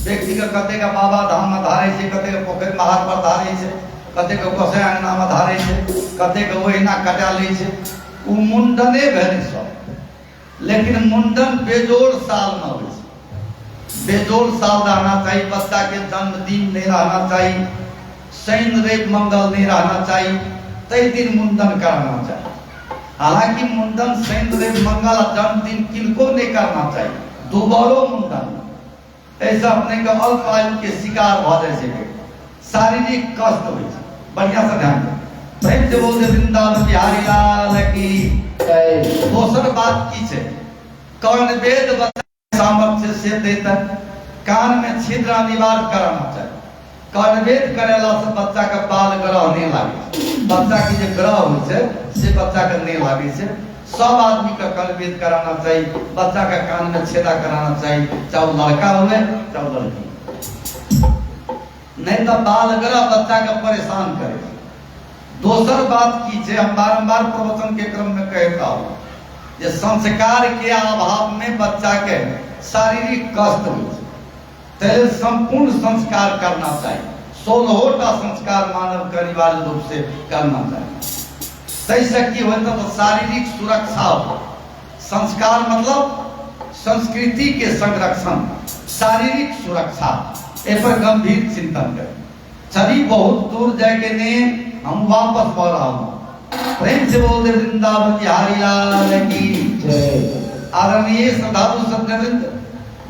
व्यक्ति के, कते का बाबा धाम में धारे छे, कते के पोखर महार पर धारे छे, कते के गोसाई अंगना में धारे छे, कते के ओहिना कटा ले छे, उ मुंडने भेले सब। लेकिन मुंडन बेजोड़ साल में होय छे, बेजोड़ साल रहना चाहिए, बच्चा के जन्मदिन नहीं रहना चाहिए, शनि रवि मंगल नहीं रहना चाहिए, तय दिन मुंडन करना चाहिए। हालांकि मुंडन शनि रवि मंगल जन्मदिन किनको नहीं करना चाहिए, दोबारो मुंडन ऐसा अपने के अल्प आयु के शिकार भ जाय छे, शारीरिक कष्ट होय छे। बढ़िया से ध्यान दे, प्रेम से बोल दे वृंदावन बिहारी लाल की जय। दोसर बात की छे, कर्ण वेद बच्चा सामर्थ्य से देता, कान में छिद्र अनिवार्य कराना चाहिए। कर्ण वेद करेला से बच्चा का बाल ग्रह नहीं लागे, बच्चा की जो ग्रह होय छे से बच्चा के नहीं लागे छे। सब आदमी का कर्ण वेद कराना चाहिए, बच्चा का कान में छेदा कराना चाहिए, चाहे लड़का हुए चाहे लड़की, नहीं तो बाल ग्रह बच्चा का परेशान करे। दोसर बात की छे, हम बारंबार प्रवचन के क्रम में कहता हूं जे संस्कार के अभाव में बच्चा के शारीरिक कष्ट होय छे, तेरे संपूर्ण संस्कार करना चाहिए। 16 टा संस्कार मानव के अनिवार्य रूप से करना चाहिए। सही से की होता तो शारीरिक सुरक्षा हो, संस्कार मतलब संस्कृति के संरक्षण, शारीरिक सुरक्षा, ए पर गंभीर चिंतन करें। छवि बहुत दूर जाके ने हम वापस पा रहा हूं, प्रेम से बोल दे वृंदावन बिहारी लाल की जय। आदरणीय श्रद्धालु सज्जनवृंद,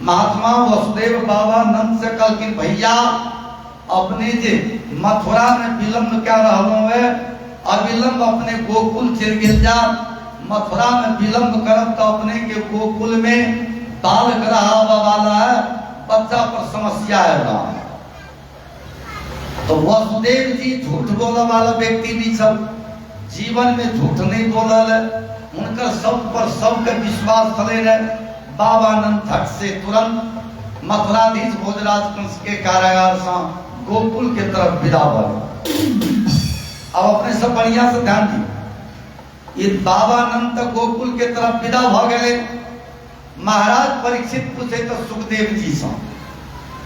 महात्मा वसुदेव बाबा नंद से कल की भैया अपने जे मथुरा में विलंब क्या रहो है, अविलंब अपने गोकुल चल गेल जा, मथुरा में विलंब करब तो अपने के गोकुल में बाल ग्रह वाला है, बच्चा पर समस्या है रहा है। तो वसुदेव जी झूठ बोलने वाला व्यक्ति नहीं, सब जीवन में झूठ नहीं बोलल, उनका सब पर सबके विश्वास चले रहे। बाबा नंद झट से तुरंत मथुराधीश भोजराज कंस के कारागार से गोकुल के तरफ विदा भले। अब अपने सब बढ़िया से ध्यान दी, ये बाबा नंद तक गोकुल के तरफ विदा भ गए। महाराज परीक्षित पूछे तो सुखदेव जी से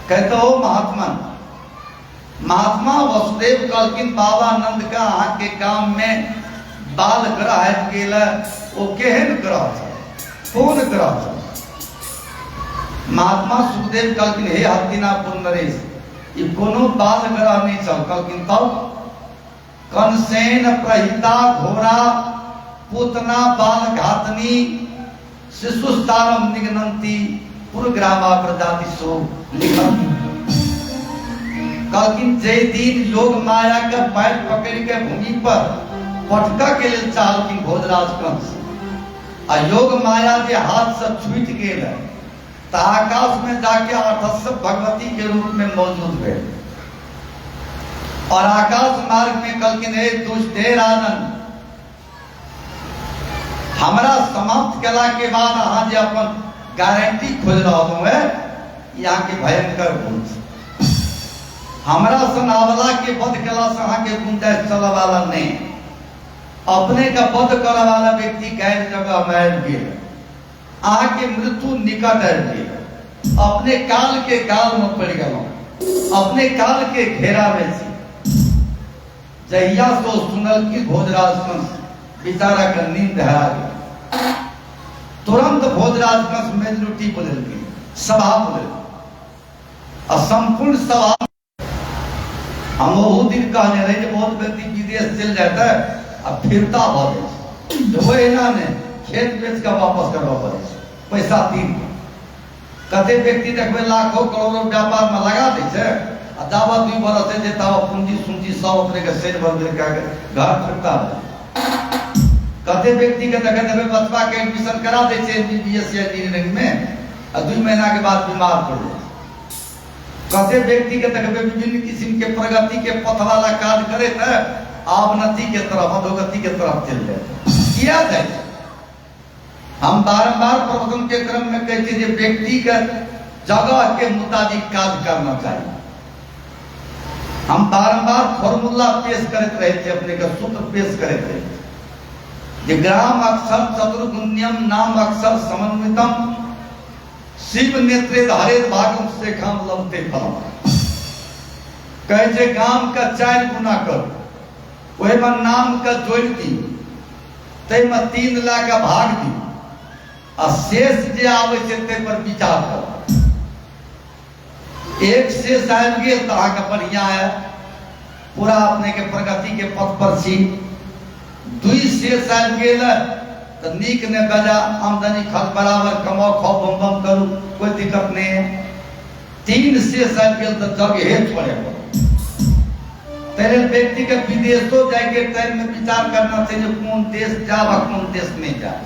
कहते हो महात्मा वसुदेव कहलकिन बाबा नंद का अहाँ के गांव में बाल ग्रह हट गेल, वो केहन ग्रह छ, कौन ग्रह छ? महात्मा सुखदेव कहलकिन हे हस्तिनापुर नरेश, ये कोनो बाल ग्रह नहीं चल। कहलकिन तब कंसेन प्रहिता घोरा पूतना बाल घातनी शिशुस्तारम निगनंती पुरग्रामा प्रजाति सो लिखन। कहलखिन जे दिन योग माया के पैर पकड़ के भूमि पर पटका के लिए चाहलखिन भोजराज कंस, आ योग माया जे हाथ से छूट गेल तो आकाश में जाके अर्थस्य भगवती के रूप में मौजूद हुए और आकाश मार्ग में कहलखिन हे दुष्ट हे राजन, हमारा समाप्त कला के बाद अहाँ जे अपन गारंटी खोज रहा है यहाँ के भयंकर गुण हमारा सनावला के वध कला से अहाँ के गुंजाइश चला वाला नहीं, अपने का वध करे वाला व्यक्ति गैर जगह में आबि गेल, अहाँ के मृत्यु निकट आबि गेल, अपने काल के गाल में पड़ गए, अपने काल के घेरा में छी। जहिया तो सुनल की भोजराज कंस बेचारा का नींद है आ गया, तुरंत भोजराज कंस मेजोरिटी बोले सभा बोले और संपूर्ण सभा। हम वो दिन कहने रहे कि बहुत व्यक्ति विदेश चल जाता है अब फिरता बहुत तो वो ना ने खेत बेच कर वापस करवा पड़े पैसा तीन कते व्यक्ति देखबे लाखों करोड़ों व्यापार में लगा दे छे आ दावा 2 बरस से जेता पूंजी सूंजी सब अपने के सेट भर दे के घर फिरता है। कते व्यक्ति के देखे देबे बचवा के एडमिशन करा दे छे बीबीएस या इंजीनियरिंग में और 2 महीना के बाद बीमार पड़ जाए। कते व्यक्ति के देखबे विभिन्न किस्म के प्रगति के पथ वाला कार्य करे थे अवनति के तरफ अधोगति के तरफ चल जाए। किया जाए हम बारंबार प्रवचन के क्रम में कहते हैं व्यक्तिगत जगह के मुताबिक कार्य करना चाहिए। हम बारंबार फॉर्मूला पेश करते रहे थे, अपने का सूत्र पेश करते रहे। ग्राम अक्षर चतुर्गुण्यम नाम अक्षर समन्वितम शिव नेत्रे धारे भागम से खाम लवते फलम। कहे गाम का 4 गुना कर वही में नाम का जोड़ दी ते में 3 लाख का भाग दी और शेष जे आवे से ते पर विचार कर। एक शेष आबि गेल तो अहाँके बढ़िया है पूरा अपने के प्रगति के पथ पर छी। 2 शेष आबि गेल तो नीक ने बेजा आमदनी खर्च बराबर कमाओ खाओ बम बम करू कोई दिक्कत नहीं है। 3 शेष आबि गेल तो जगहे छोड़े पड़े। तेरे व्यक्ति के विदेशों जाके टाइम में विचार करना चाहिए कौन देश जाब और कौन देश नहीं जाब।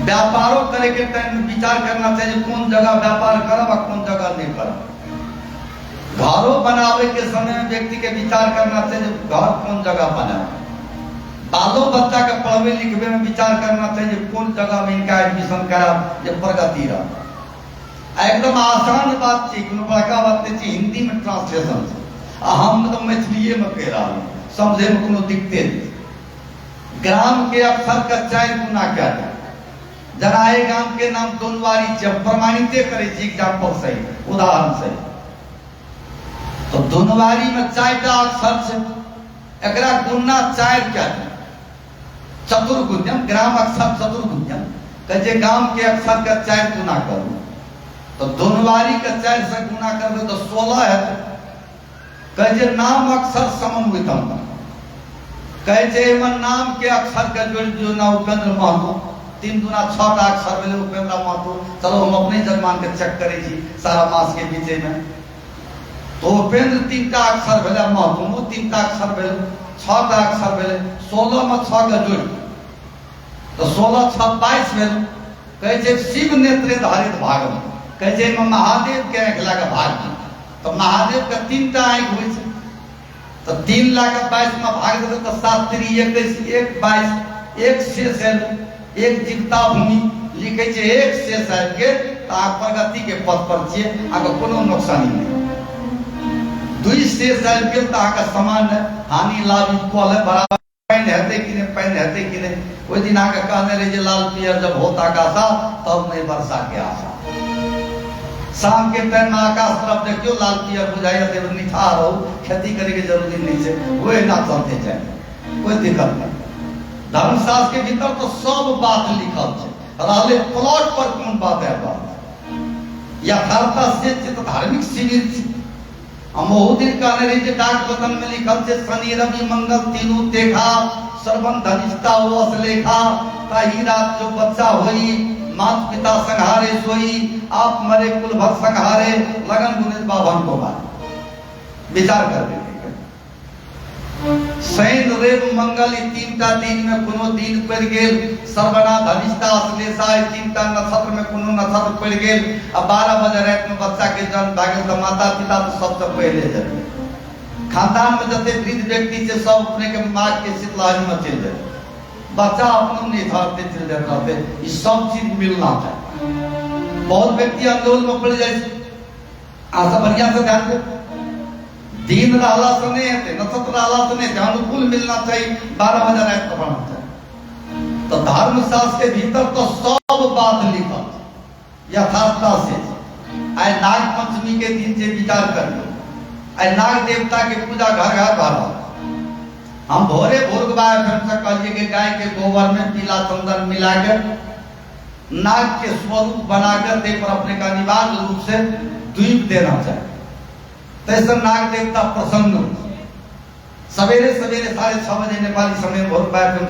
व्यापारों करे के टाइम में विचार करना चाहिए कौन जगह व्यापार करब और कौन जगह नहीं करब। घरों बनावे के समय में व्यक्ति के विचार करना चाहिए घर कौन जगह बनाए। बालों बच्चा के पढ़वे लिखवे में विचार करना चाहिए कौन जगह में इनका एडमिशन कराब ये प्रगति रहा। एकदम आसान बात थी, बड़का बात नहीं थी। हिंदी में ट्रांसलेशन हम तो मैथिली में कह रहा हूँ, समझे में कोनो दिक्कत नहीं। ग्राम के अक्षर का 4 गुना क्या है। जरा ये गांव के नाम दोनवारी जब प्रमाणित करे एग्जाम्पल सही उदाहरण सही तो दोनवारी में 4टा अक्षर से एकरा गुना 4 क्या है चतुर्गुण्यम। ग्राम अक्षर चतुर्गुण्यम कहे गांव के अक्षर का 4 गुना करो तो दोनवारी का 4 से गुना कर दो तो 16 है। कहे नाम अक्षर समन्वितम कहे नाम के अक्षर का जोड़ जो ना उपेंद्र महतो 3 दूना 6 टा अक्षर भेले उपेंद्र महतो। चलो हम अपने जजमान के चेक करे छी सारा मास के बीच में तो उपेंद्र 3 टा अक्षर भेले महतो 3 टा अक्षर भेले 6 टा अक्षर भेले 16 में 6 का जोड़ तो 16 6 22 भेल। कहे शिव नेत्रे धारित भागम कहे महादेव के अखला का भाग तो महादेव का 3 टा आंख हुई तो 3 लाख 22 में भाग दे तो 7 3 21 1 22 एक शेष है एक जीवता भूमि लिखे छे एक शेष है के ता प्रगति के पथ पर छे आगे कोनो नुकसानी नहीं। 2 शेष है के ता का समान है हानि लाभ इक्वल है बराबर। पैन हेते कि नहीं पैन हेते कि नहीं ओइ दिन आके कहने रहे जे लाल पियर जब होता का सा तब नहीं वर्षा के आशा। शाम के टाइम में आकाश तरफ देखियो लाल पियर बुझाइए देव निठार हो खेती करे के जरूरी नहीं है वो ना चलते जाए कोई दिक्कत नहीं। धर्मशास्त्र के भीतर तो सब बात लिखल है रहले प्लॉट पर कौन बात है बात यथार्थ से चित धार्मिक शिविर हम बहुत दिन कहने रही डाक बतन में लिखल से शनि रवि मंगल तीनों देखा सर्वन धनिष्ठा हो असलेखा ताही रात जो बच्चा होई मात पिता संहारे सोई आप मरे कुल भर संहारे लगन गुनित बाभन को मारे। विचार कर देते शैन रेव मंगल तीनटा दिन में कोनो दिन पड़ गेल सर्वना धनिष्ठा अश्लेषा तीनटा नक्षत्र में कोनो नक्षत्र पड़ गेल। अब 12 बजे रात में बच्चा के जन्म भागे तो माता पिता तो सबसे पहले जाते खानदान में जते वृद्ध व्यक्ति से सब अपने के माँ के शीतलहरी में चल जाते बच्चा अपने नहीं धरते चल जाते ये सब चीज मिलना चाहिए। बहुत व्यक्ति आंदोलन में पड़ जाए आशा बढ़िया से ध्यान दे दिन रहला से नहीं है नक्षत्र रहला से नहीं अनुकूल मिलना चाहिए 12 बजे रात को पढ़ना चाहिए। तो धर्म शास्त्र के भीतर तो सब बात लिखल यथार्थता से आय नाग पंचमी के दिन से विचार कर लो आय नाग देवता के पूजा घर घर भरा हम भोरे भोर से कहिए कि गाय के गोबर में पीला चंदन मिला के नाग के स्वरूप बनाकर दे पर अपने का अनिवार्य रूप से द्वीप देना चाहिए। तैसे नाग देवता प्रसन्न सवेरे सवेरे 6:30 बजे नेपाली समय भोर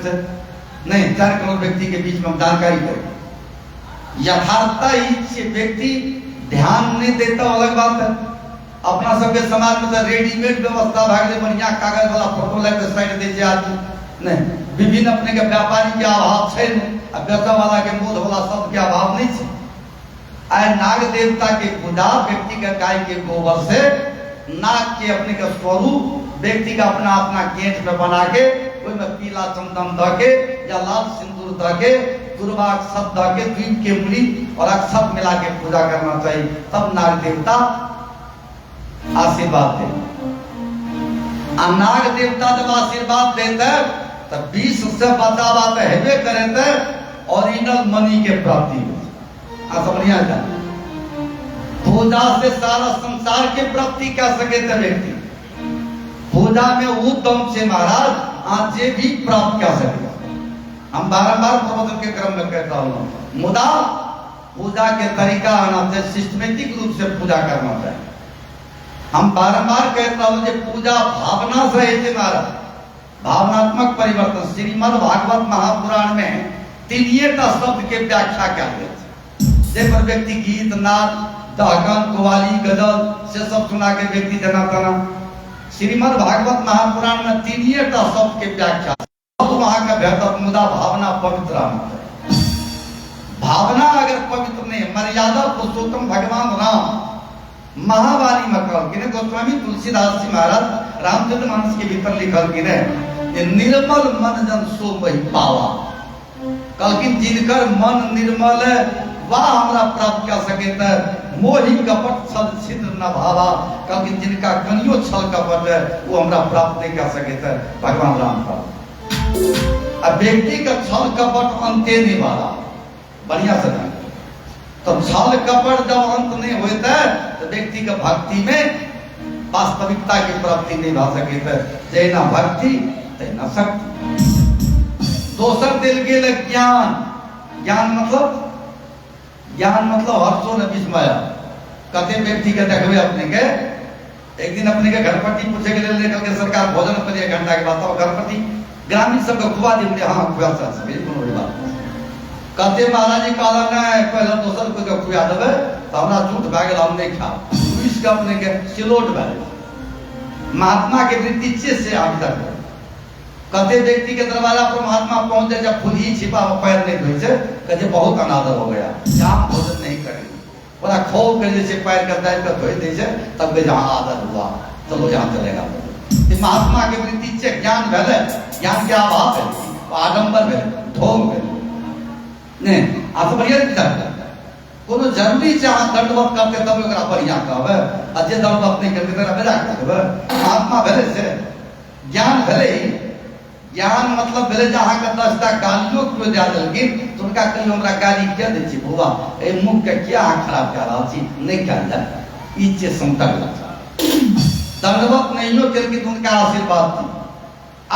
से नहीं 4 करोड़ व्यक्ति के बीच में हम जानकारी करें। यथार्थता ही व्यक्ति ध्यान नहीं देता अलग बात है। अपना सबके समाज में तो रेडीमेड व्यवस्था भागे बढ़िया कागज वाला फोटो लेके साइड दे आदमी नहीं विभिन्न अपने के व्यापारी के अभाव है व्यवसाय वाला के बोध वाला शब्द के अभाव नहीं है। आय नाग देवता के पूजा व्यक्ति के गाय के गोबर से नाग के अपने का स्वरूप व्यक्ति का अपना अपना गेट में बना के कोई में पीला चंदन द के या लाल सिंदूर द के दुर्वा अक्षत द के द्वीप के मुड़ी और अक्षत मिला के पूजा करना चाहिए तब नाग देवता आशीर्वाद दे। नाग देवता जब आशीर्वाद देते तब 20 से बचावा तो हेबे करे ओरिजिनल मनी के प्राप्ति बढ़िया पूजा से सारा संसार के प्राप्ति कर सके थे व्यक्ति पूजा में उत्तम से महाराज आज ये भी प्राप्त कर सके। हम बारंबार प्रवचन के क्रम में कहता हूँ मुदा पूजा के तरीका आना चाहिए सिस्टमेटिक रूप से पूजा करना चाहिए। हम बारंबार कहता हूँ कि पूजा भावना से है महाराज भावनात्मक परिवर्तन श्रीमद् भागवत महापुराण में तीनियता शब्द के व्याख्या कर देते पर व्यक्ति गीत नाद दागन कवाली गजल से सब सुना के व्यक्ति जना तना श्रीमद् भागवत महापुराण में तीनियता शब्द के व्याख्या वहां का बेहतर मुदा भावना पवित्र भावना अगर पवित्र नहीं मर्यादा पुरुषोत्तम भगवान राम महावाणी में कल कि गोस्वामी तुलसीदास जी महाराज रामचंद्र मानस के भीतर लिखल कि निर्मल मन जन सो वही पावा कल कि जिनकर मन निर्मल है वह हमरा प्राप्त कर सके मोहि कपट छल छिद्र न भावा कल कि जिनका कनियो छल कपट है वो हमरा प्राप्त नहीं कर सके भगवान राम प्राप्त अब व्यक्ति का छल कपट अंते नहीं वाला बढ़िया से तो छल कपट जब अंत नहीं होता तो व्यक्ति का भक्ति में वास्तविकता की प्राप्ति नहीं भा सके जैना भक्ति तैना शक्ति। दोसर दिल के ज्ञान ज्ञान मतलब हर्षो न विस्मय कते व्यक्ति के देखबे अपने के एक दिन अपने के घरपट्टी पूछे के लिए लेकर के सरकार भोजन पर 1 घंटा के बाद घरपट्टी ग्रामीण सबके खुआ दे हाँ खुआ बिल्कुल बात कहते महाराज जी कहला नहीं पहले दोसर कोई के खुआ देवे तो हमरा झूठ भए गेल हम नहीं खाब इसके अपने के सिलोट भए महात्मा के वृत्ति से आगे तक कहते व्यक्ति के दरवाजा पर महात्मा पहुंच जाए जब खुद ही छिपा पैर नहीं धोई से कहते बहुत अनादर हो गया जहाँ भोजन नहीं करेंगे बड़ा खोल कर जैसे पैर का दाय कर धोई दे तब जहाँ आदर हुआ चलो जहाँ चलेगा महात्मा के वृत्ति से ज्ञान भले ज्ञान के अभाव है आडंबर है ढोंग है नहीं आप बढ़िया विचार कोनो जरूरी से अहाँ दंडवत करते तब ओकरा बढ़िया कहबे आ जे दंडवत नहीं करते तेरा बेजा कहबे महात्मा भले से ज्ञान भले ज्ञान मतलब भले जहाँ का 10टा गालियों क्यों दे देलखिन तो उनका कहीं हमरा गाली क्या दे छी बुआ ए मुंह के क्या खराब कर रहा छी नहीं कर जाए इच्छे संकट दंडवत नहीं हो करके तो उनका आशीर्वाद थी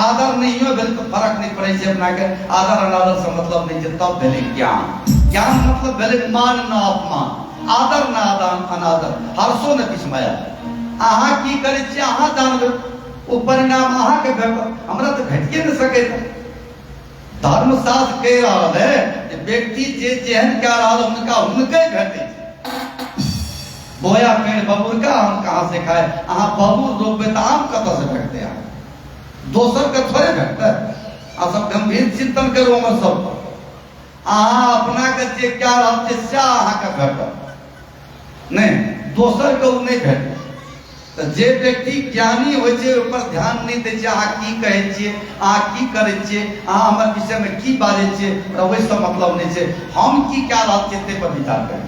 आदर नहीं हो बिल्कुल फर्क नहीं पड़े से अपना के आदर अनादर से मतलब नहीं तब भले ज्ञान ज्ञान मतलब भले मान न अपमान आदर न आदान अनादर हर्षो न विस्मय अहाँ की करे छी अहाँ जानबे ओ परिणाम अहाँ के भेटत हमरा तो भेटिए न सके। धर्मशास्त्र कह रहा है कि व्यक्ति जे जेहन कह रहा है उनका उनके भेटे। बोया पेड़ बबूर का आम कहाँ से खाए अहाँ बबूर रोपे तो आम कत से भेटते हैं दोसर के थोड़े भेटते। आ सब गंभीर चिंतन करो हमर सब अहाँ अपना के जे क्या रहते से अहाँ के भेटत नहीं दोसर के उ नहीं भेटे। तो जे व्यक्ति ज्ञानी होय छै ऊपर ध्यान नहीं दै छै अहाँ की कहै छियै अहाँ की करै छियै अहाँ हमर विषय में की बाजै छियै ओहि से मतलब नहीं छै हम की कह रहल छियै ते पर विचार करै।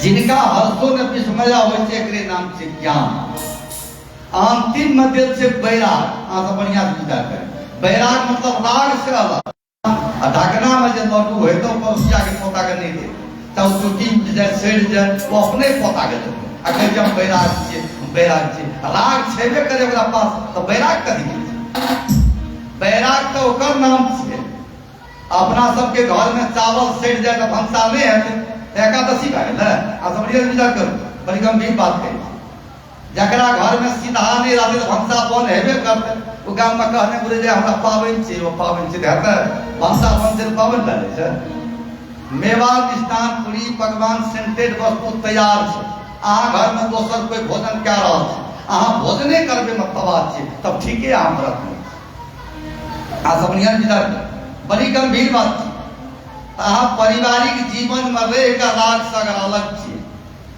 जिनका हर्षो ने विस्मय होय छै एकरे नाम छै ज्ञान। अंतिम में देल छै बैराग अहाँ सब बढ़िया से विचार करै। बैराग मतलब राग से अलग। आ ढकना में जे लड्डू होय तो पड़ोसिया के पोता के नहीं दे तब टूटी जाए सड़ जाए वो अपने पोता के देते अगर जब बैराग छे राग छेबे करे ओकरा पास तो बैराग कथी बैराग तो ओकर नाम छे। अपना सबके घर में चावल सड़ जाए तो भंसा नहीं है एकादशी का है आ सब विचार करू बड़ी गंभीर बात कही। जकरा घर में सीधा नहीं रहते तो भंसा बन हेबे करते वो गांव में कहने बोले जे हमरा पाबनि छै वो पाबनि छै कहते भंसा बन से पाबनि लागे छै। मेवा मिष्ठान पूरी पकवान सेंटेड वस्तु तैयार छै अहाँ घर में दोसर कोई भोजन कह रहा है अहाँ भोजने करबे मतलब बात छै तब ठीक है अहाँ व्रत आ सब विचार बड़ी गंभीर बात छै। अहाँ पारिवारिक जीवन में रह के राग से अगर अलग छी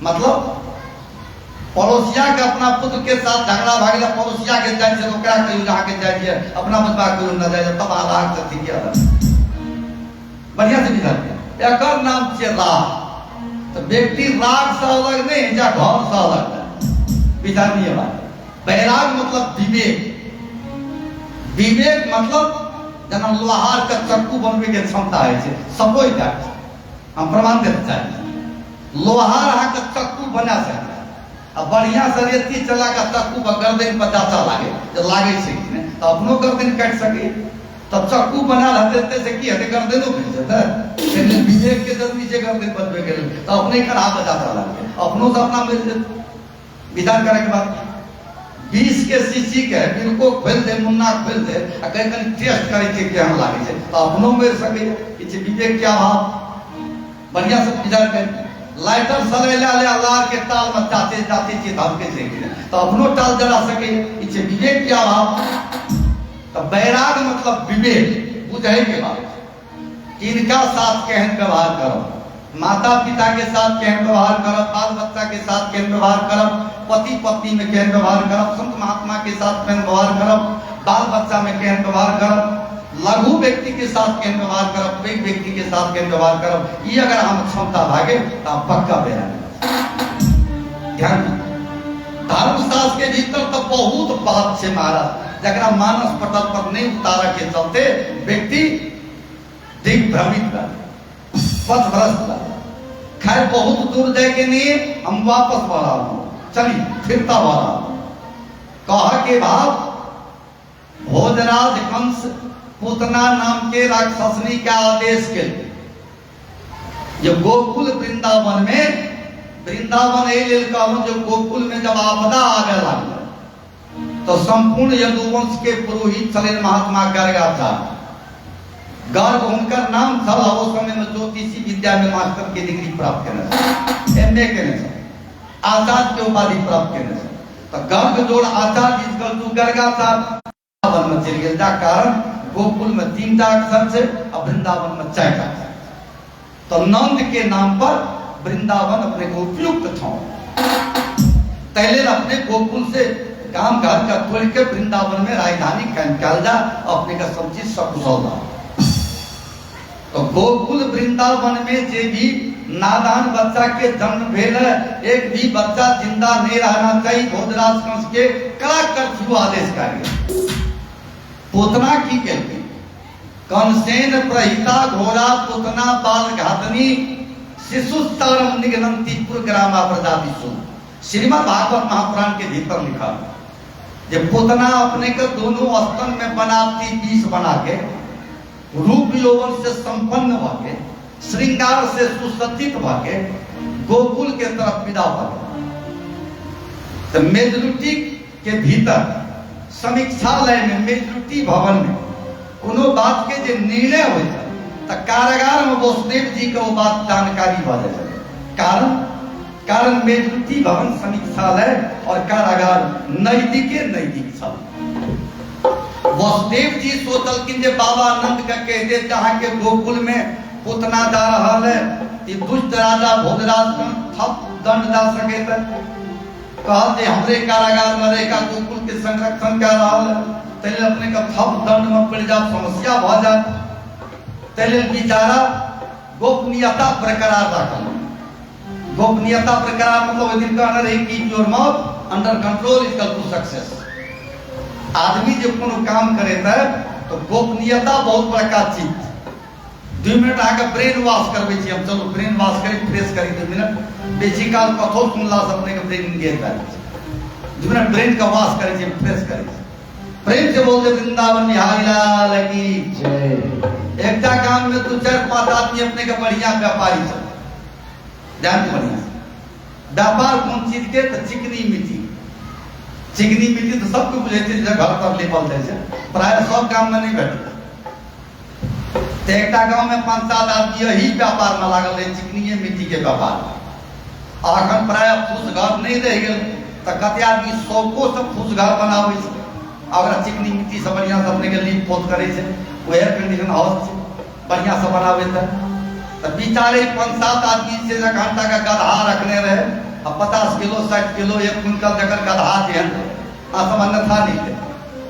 मतलब पड़ोसिया के अपना पुत्र के साथ झगड़ा भाग गया पड़ोसिया के जाए से ओकरा कहियो जहाँ के जाए अपना बचवा कहियो न जाए तब राग से ठीक है बढ़िया से विचार एकर नाम छै राग। तो व्यक्ति राग से अलग नहीं है घर से अलग है विचार नहीं है। बैराग मतलब विवेक विवेक मतलब जना लोहार के चक्कू बनबे के क्षमता है सपोई जाए हम प्रमाण देते चाहिए लोहार अहाँ के चक्कू बना सकते अब बढ़िया से रेती चला के चक्कू पर गर्दन पर जाता लागे जो लागे से तो अपनो गर्दन काट सके तब चक्कू बना रहते से की हते गर्दनो कट जाता लेकिन विवेक के जरूरी से गर्दन बनबे के तो अपने करा बजाता लागे अपनो से अपना मिल जाते विधान करे के बाद 20 के सीसी के बिल्को खोल दे मुन्ना खोल दे आ कहीं कहीं टेस्ट करे के केहन लागे छै तो अपनो मिल सके कि विवेक के अभाव बढ़िया से विचार कर। लाइटर सलेला ले अल्लाह के ताल में जाते जाते जी धाम के देखे तो अपनो टाल जला सके इसे विवेक क्या अभाव। तो बैराग मतलब विवेक बुझे के बात इनका साथ केहन व्यवहार करो माता पिता के साथ केहन व्यवहार करो बाल बच्चा के साथ केहन व्यवहार करो पति पत्नी में केहन व्यवहार करो संत महात्मा के साथ केहन व्यवहार करो बाल बच्चा में केहन व्यवहार करो लघु व्यक्ति के साथ केहन व्यवहार करब पैघ व्यक्ति के साथ केहन व्यवहार करब ये अगर हम क्षमता भागे तो पक्का बैराग। ध्यान धर्मशास्त्र के भीतर तो बहुत बात से महाराज जरा मानस पटल पर नहीं उतारा के चलते व्यक्ति दिग्भ्रमित पथ भ्रष्ट खैर बहुत दूर जाए नहीं हम वापस बढ़ रहा हूं चलिए फिरता बढ़ रहा हूं कह के भाव भोजराज कंस पूतना नाम के राक्षसनी का आदेश के जो गोकुल वृंदावन जो गोकुल में जब आपदा आगे लग तो संपूर्ण यदुवंश के पुरोहित चले महात्मा गर्गाचार्य गर्ग उनका नाम था उस समय में ज्योतिषी विद्या में मास्टर की डिग्री प्राप्त करने एमए करने आचार्य की उपाधि प्राप्त करने तो गर्ग जोड़ आचार्य गर्गाचार्य वृंदावन में चल गया कारण गोकुल में 3 अक्षर से और वृंदावन में 4 अक्षर तो नंद के नाम पर वृंदावन अपने को उपयुक्त था पहले अपने गोकुल से काम घर का तोड़ के वृंदावन में राजधानी निकाल जा अपने का सब चीज सकुशल तो गोकुल वृंदावन में जे भी नादान बच्चा के जन्म भेल एक भी बच्चा जिंदा नहीं रहना चाहिए भोजराज कंस के कड़ा कर्फ्यू आदेश कर पूतना की कहते कंसेन प्रहिता घोड़ा पूतना बाल घातनी शिशु तारम निगनंती पुरग्रामा प्रजातिशु श्रीमद् भागवत महापुराण के भीतर लिखा जब पूतना अपने के दोनों स्तन में बनाती 20 बना के रूप यौवन से संपन्न भागे श्रृंगार से सुसज्जित भागे गोकुल के तरफ विदा भागे तो मेजरूटी के भीतर समीक्षालय में मेजरूटी भवन में कोनो बात के जे निर्णय हो तो कारागार में वसुदेव जी के वो बात जानकारी भ जाए। कारण मेजरूटी भवन समीक्षालय और कारागार नजदीक सब। वसुदेव जी सोचलकिन जे बाबा आनंद का कह दे जहाँ के गोकुल में पुतना जा रहा है कि दुष्ट राजा भोजराज थप दंड जा सके कहते हमरे कारागार में रहेगा गोकुल के संरक्षण कर रहा है तेल अपने का थप दंड में पड़ जा समस्या भ जाए तेल बेचारा गोपनीयता बरकरार रखल। गोपनीयता बरकरार मतलब दिन कहना रही keep your mouth under control is equal to success. आदमी जब कोनो काम करे तो गोपनीयता बहुत बड़का चीज। 2 मिनट आके ब्रेन वॉश करबे छी हम, चलो ब्रेन वॉश करी फ्रेश करी 2 मिनट बेसी काल कथो सुनला से अपने के ब्रेन गेल जाए 2 मिनट ब्रेन का वॉश करे छी फ्रेश करे प्रेम से बोलते वृंदावन बिहारी लाल की जय। एकटा काम में 2-4-5 आदमी अपने के बढ़िया व्यापारी सब ध्यान बढ़िया व्यापार कौन चीज के तो चिकनी मिट्टी तो सबको बुझे घर पर लेपल जाए प्राय सब गांव में नहीं बैठे। एक गांव में 5-7 आदमी यही व्यापार में लागल रहे चिकनी मिट्टी के व्यापार। अखन प्राय फूस घर नहीं रह गए तो कते आदमी 100 सब फूस घर बनावे अगर चिकनी मिट्टी से बढ़िया से अपने के लीप पोत करे एयर कंडीशन हाउस बढ़िया से बनावे तो बेचारे 5-7 आदमी से घंटा का गधा रखने रहे अब 50 किलो 60 किलो 1 क्विंटल जगह गधा जेहन सब अन्यथा नहीं थे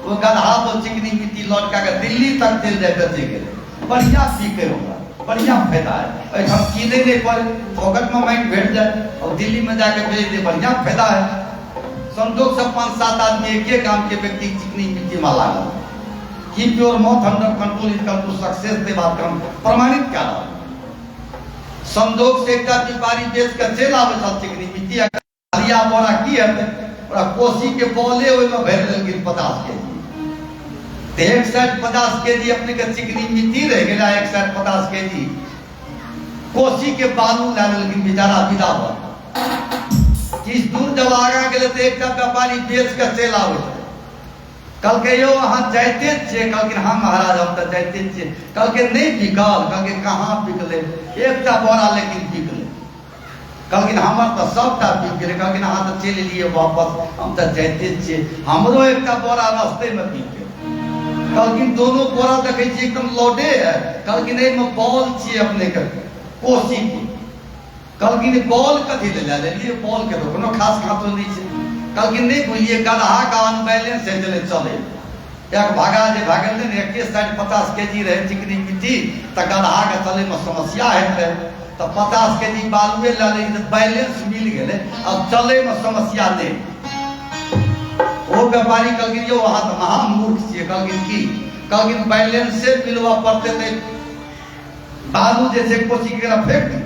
वो गधा तो चिकनी मिट्टी लौट का दिल्ली तक चल जाए बेचे गए बढ़िया सीखे होगा बढ़िया फायदा है। हम कीने नहीं पर फोकट में माइंड बैठ जाए और दिल्ली में जाके बेच दे बढ़िया फायदा है। संजोग से 5-7 आदमी एक काम के व्यक्ति चिकनी मिट्टी में लागल keep your mouth under control is equal to success के बात हम प्रमाणित कर रहा संजोग से एक व्यापारी बेच कर चल आवे सब चिकनी मिट्टी हरिया बोरा की है और कोसी के बोले ओय में भर लेकिन 50 केजी एक साइड 50 केजी अपने के चिकनी मिट्टी रह गया एक साइड 50 केजी कोसी के बालू ला लेकिन बेचारा विदा हो किस दूर जब आगा गेले तो एक व्यापारी बेच कर चल आवे कल के यो वहां जाते छे कल के हां महाराज हम तो जाते छे कल के नहीं बिकल कल के कहां बिकले एकटा बोरा लेकिन बिकले कल के हमर तो सबटा बिक गेले कल के हां तो चल लिए वापस हम तो जाते छे हमरो एकटा बोरा रास्ते में बिक गेल कल के दोनों बोरा देखे छी एकदम लोडे है कल के नहीं में बॉल छी अपने के कोसी की कल की बॉल कथी ले लिए बॉल के तो कोनो खास खातो नहीं छे कल की नहीं बोलिए गधा का अनबैलेंस है चले एक भागा जे भागल ने एक साइड 50 केजी रहे चिकनी मिट्टी त गधा के चले में समस्या है तो 50 केजी बालुए ला ले बैलेंस मिल गेले अब चले में समस्या दे वो व्यापारी कल की जो वहां तो महामूर्ख छे कल की बैलेंस से मिलवा पड़ते थे बालू जैसे कोसी के फेंक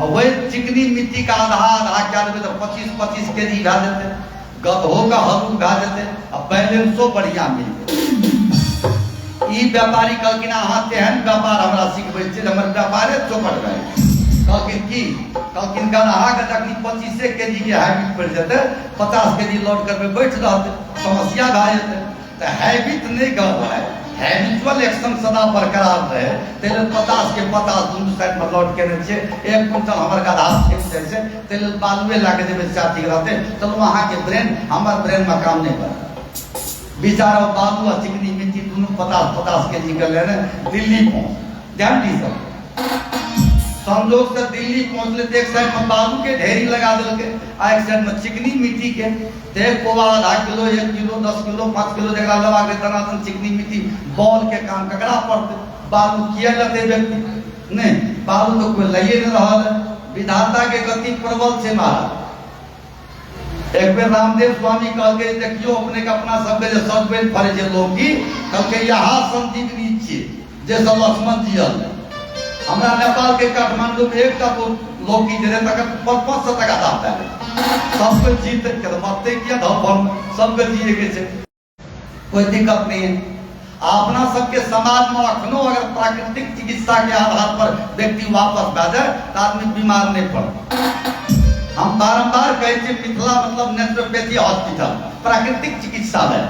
और वही चिकनी मिट्टी का आधा क्या देते तो 25 केजी भा देते गधों का हरू भा देते अब बैलेंसो बढ़िया मिल ई व्यापारी कल की ना हाथ तेहन व्यापार हमरा सिखबै छै हमर व्यापारे चौपट गए कल किन गधा के तकनी 25 केजी के हैबिट पड़ जाते 50 केजी लोड करबे बैठ रहते समस्या भा जेते तो हैबिट नहीं गड़बड़ाए हैबिचुअल एक्शन सदा बरकरार रहे तेल 50 के 50 दूर साइड में लौट के छे 1 क्विंटल हमर गधा फेंक जैसे तेल बालुए लाके देबे साथी रहते चलो वहां के ब्रेन हमर ब्रेन में काम नहीं कर बेचारा बालू और चिकनी मिट्टी दोनों 50 केजी कर ले रहे दिल्ली पहुंच ध्यान दी सब संजोग से दिल्ली पहुंचले तो एक साइड में बालू के ढेरी लगा देलके आ एक साइड में चिकनी मिट्टी के ते कोवा आधा किलो 1 किलो 10 किलो 5 किलो जगह लगा के तनातन चिकनी मिट्टी बॉल के काम ककड़ा पड़ते बालू किया लेते व्यक्ति नहीं बालू तो कोई लइए न रहल विधाता के गति प्रबल से महाराज। एक बेर रामदेव स्वामी कह के देखियो अपने के अपना सब के सब बेल फरे जे लोग की कल के यहां संजीवनी छिए जैसे लक्ष्मण जी हमरा नेपाल के काठमांडू में एक तो लोग की जरे तक 500 टका दाम है सबको जीत के मरते किया धम सबको जिए के छे कोई दिक्कत नहीं है। अपना सबके समाज में अखनो अगर प्राकृतिक चिकित्सा के आधार पर व्यक्ति वापस आ जाए तो आदमी बीमार नहीं पड़े हम बारंबार कहै छी मिथिला मतलब नेचुरोपैथी हॉस्पिटल, प्राकृतिक चिकित्सालय।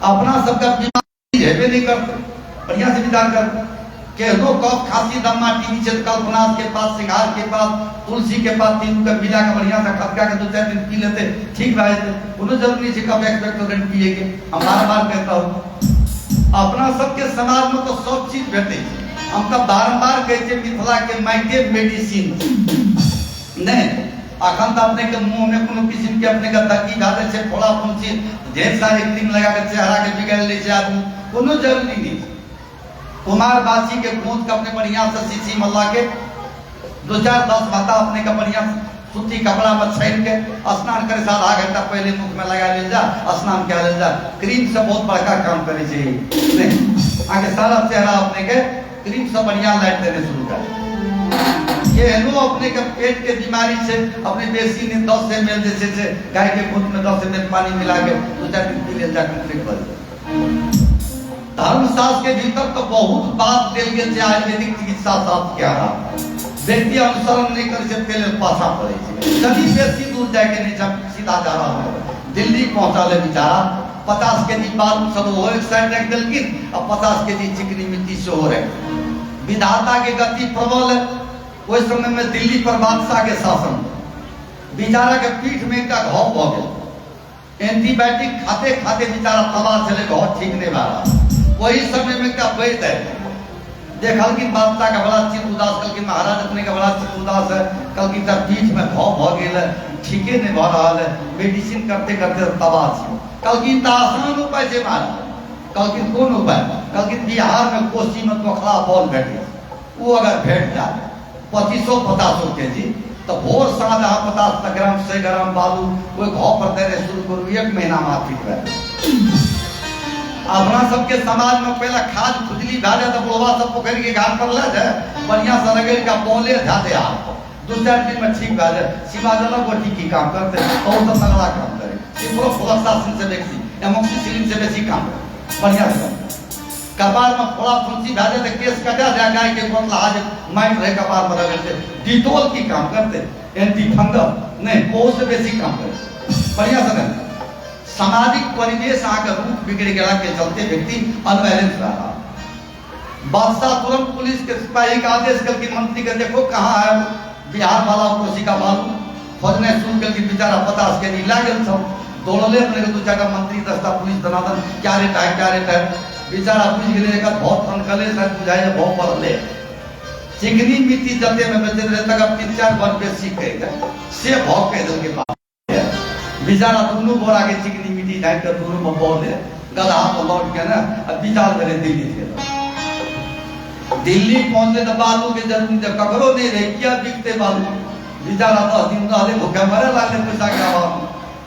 अपना सबका बीमारी हेबे नहीं करते, बढ़िया से विचार कर। केहनो कफ खांसी दमा टीबी छै कल्पनाथ के पास, सिंघार के पास, तुलसी के पास 3 का मिला के बढ़िया से खदका के 2-4 दिन पी लेते, ठीक भए जेते। कोनो जरूरी छै कफ एक्सपेक्टोरेंट पिए के। हम बार-बार कहता हूं अपना सबके समाज में तो सब चीज भेटे छै। हम तो बारंबार कहै छै मिथिला के माइटे मेडिसिन नहीं। अखन तो अपने के मुंह में कोनो किस्म के अपने का दर्दी धादे छै, फोड़ा फुंसी ढेर सारे क्रीम लगा के चेहरा के बिगाड़ ले छै आदमी, कोनो जरूरी नहीं। कुमारवासी के गोंद के अपने बढ़िया से शीशी मल्ला के 2-4-10 भाता अपने का बढ़िया सूती कपड़ा में छान के स्नान करे साथ आधा घंटा पहले मुख में लगा ले जा, स्नान क्या ले जा। क्रीम से बहुत बड़का काम करे छै नहीं। आगे सारा चेहरा अपने के क्रीम से बढ़िया लाइट देने शुरू कर। केहनो अपने के पेट के बीमारी से अपने बेसी ने 10 ml जैसे से गाय के दूध में 10 ml पानी मिला के 2-4 दिन पी ले जा कंप्लीट कर। धर्मशास्त्र के भीतर तो बहुत बात देल गेल छै आयुर्वेदिक चिकित्सा शास्त्र के आधार। व्यक्ति अनुसरण नहीं कर से पहले पाछा पड़े छै। कभी बेसी दूर जाके नहीं जा, सीधा जा रहा है दिल्ली पहुंचा ले बेचारा। 50 kg बालू सब हो एक साइड रख देलकिन, अब 50 kg चिकनी मिट्टी से हो रहे। विधाता के गति प्रबल है। उस समय में दिल्ली पर बादशाह के शासन, बेचारा के पीठ में एक घाव हो गया। एंटीबायोटिक खाते खाते बेचारा तबाह चले, घाव ठीक नहीं रहा। वही समय में क्या बैठ है देखल कि बादशाह का बड़ा चित्त उदास, कल की महाराज अपने का बड़ा चित्त उदास है, कल की तब पीठ में घाव भ गेल है, ठीके नहीं भ रहा है, मेडिसिन करते करते तबाह छी। कल की आसान उपाय छै महाराज। कल की कौन उपाय? कल की बिहार में कोसी में तोखला बॉल भेटे, वो अगर भेट जाए 2500-50 kg तो भोर साँझ 50 ग्राम 100 ग्राम बालू वो घाव पर देने शुरू करू, 1 महीना में ठीक रहे। अपना सबके समाज में पहला खाद खुजली भा जाए तो बुढ़वा सब पोखर के घाट पर ले जाए, बढ़िया से रगड़ का बोले जाते आप 2-4 दिन में ठीक भा जाए। सिवाजला गोटी की काम करते बहुत तगड़ा काम करे, सिप्रोफ्लोक्सासिन से बेसी एमोक्सिसिलिन से बेसी काम करे, बढ़िया से कपार में फोड़ा फुंसी भा जाए तो केस कटा जाए, गाय के गोतला आज माइट रहे कपार में रगड़ते, डिटोल की काम करते, एंटी फंगल नहीं बहुत से बेसी काम करे, बढ़िया से। सामाजिक परिवेश आके रूप बिगड़ गया के चलते व्यक्ति अनबैलेंस रहा। बादशाह तुरंत पुलिस के सिपाही का आदेश करके मंत्री के देखो कहाँ है बिहार वाला कोसी का बालू, खोजने शुरू करके बेचारा 50 kg लागल सब दौड़ले अपने के 2-4 मंत्री 10 पुलिस दनादन क्या रेट है बेचारा बुझ गए एक बहुत अनकले से बुझाए बहुत पड़ले। चिकनी मिट्टी जते में बेचे रहे तक 3-4 बार बेसी कह से भाव कह दल के पास बेचारा दोनों बोरा के चिकनी मिट्टी ढाई कर दोनों में बोले गधा पर लौट के ना विचार करे दिल्ली थे। दिल्ली पहुंचे तो बालू के जरूरी जब ककरो नहीं रहे क्या बिकते बालू, बेचारा 10 दिन रहले भूखे मरे लागले पैसा के अभाव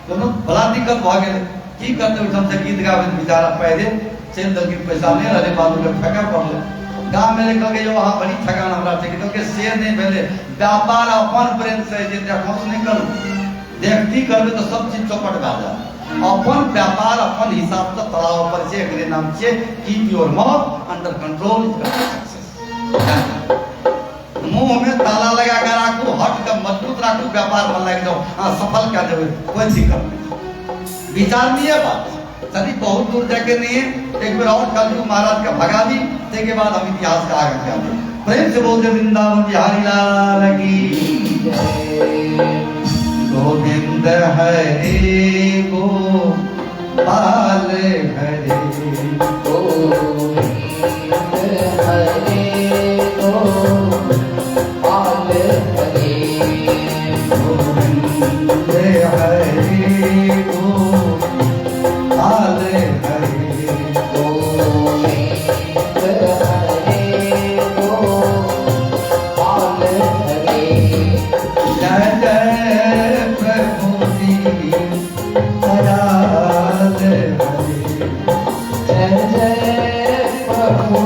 दोनों बड़ा दिक्कत भ गेल। की करते उठम से गीत गावे बेचारा पहले चल दल के पैसा नहीं रहे बालू के ठगा पड़ले। गांव में लेकर के जो वहां बड़ी ठगान हमरा थे क्योंकि शेयर नहीं भेले व्यापार अपन ब्रेन से जे देखोस नहीं करू देखती करबे तो सब चीज चौपट भा जाए। अपन व्यापार अपन हिसाब से तड़ाव पर से एकरे नाम से keep your mouth under control मुंह में ताला लगा कर रखो, हट कर मजबूत रखो, व्यापार में लग जाओ, हाँ सफल कर जाओ, कोई दिक्कत नहीं। विचार नहीं है बात सभी बहुत दूर जाके नहीं है। एक बार और कलयुग महाराज का भगा दी, उसके बाद हम इतिहास का आगे जाते प्रेम से बोलते वृंदावन बिहारी लाल की गोविंद हरे गोपाल हरे गोविंद हरे गोपाल हरे गोविंद हरे गोपाल हरे गोविंद हरे गोपाल हरे जय जय प्रभु दयाल हरे जय जय प्रभु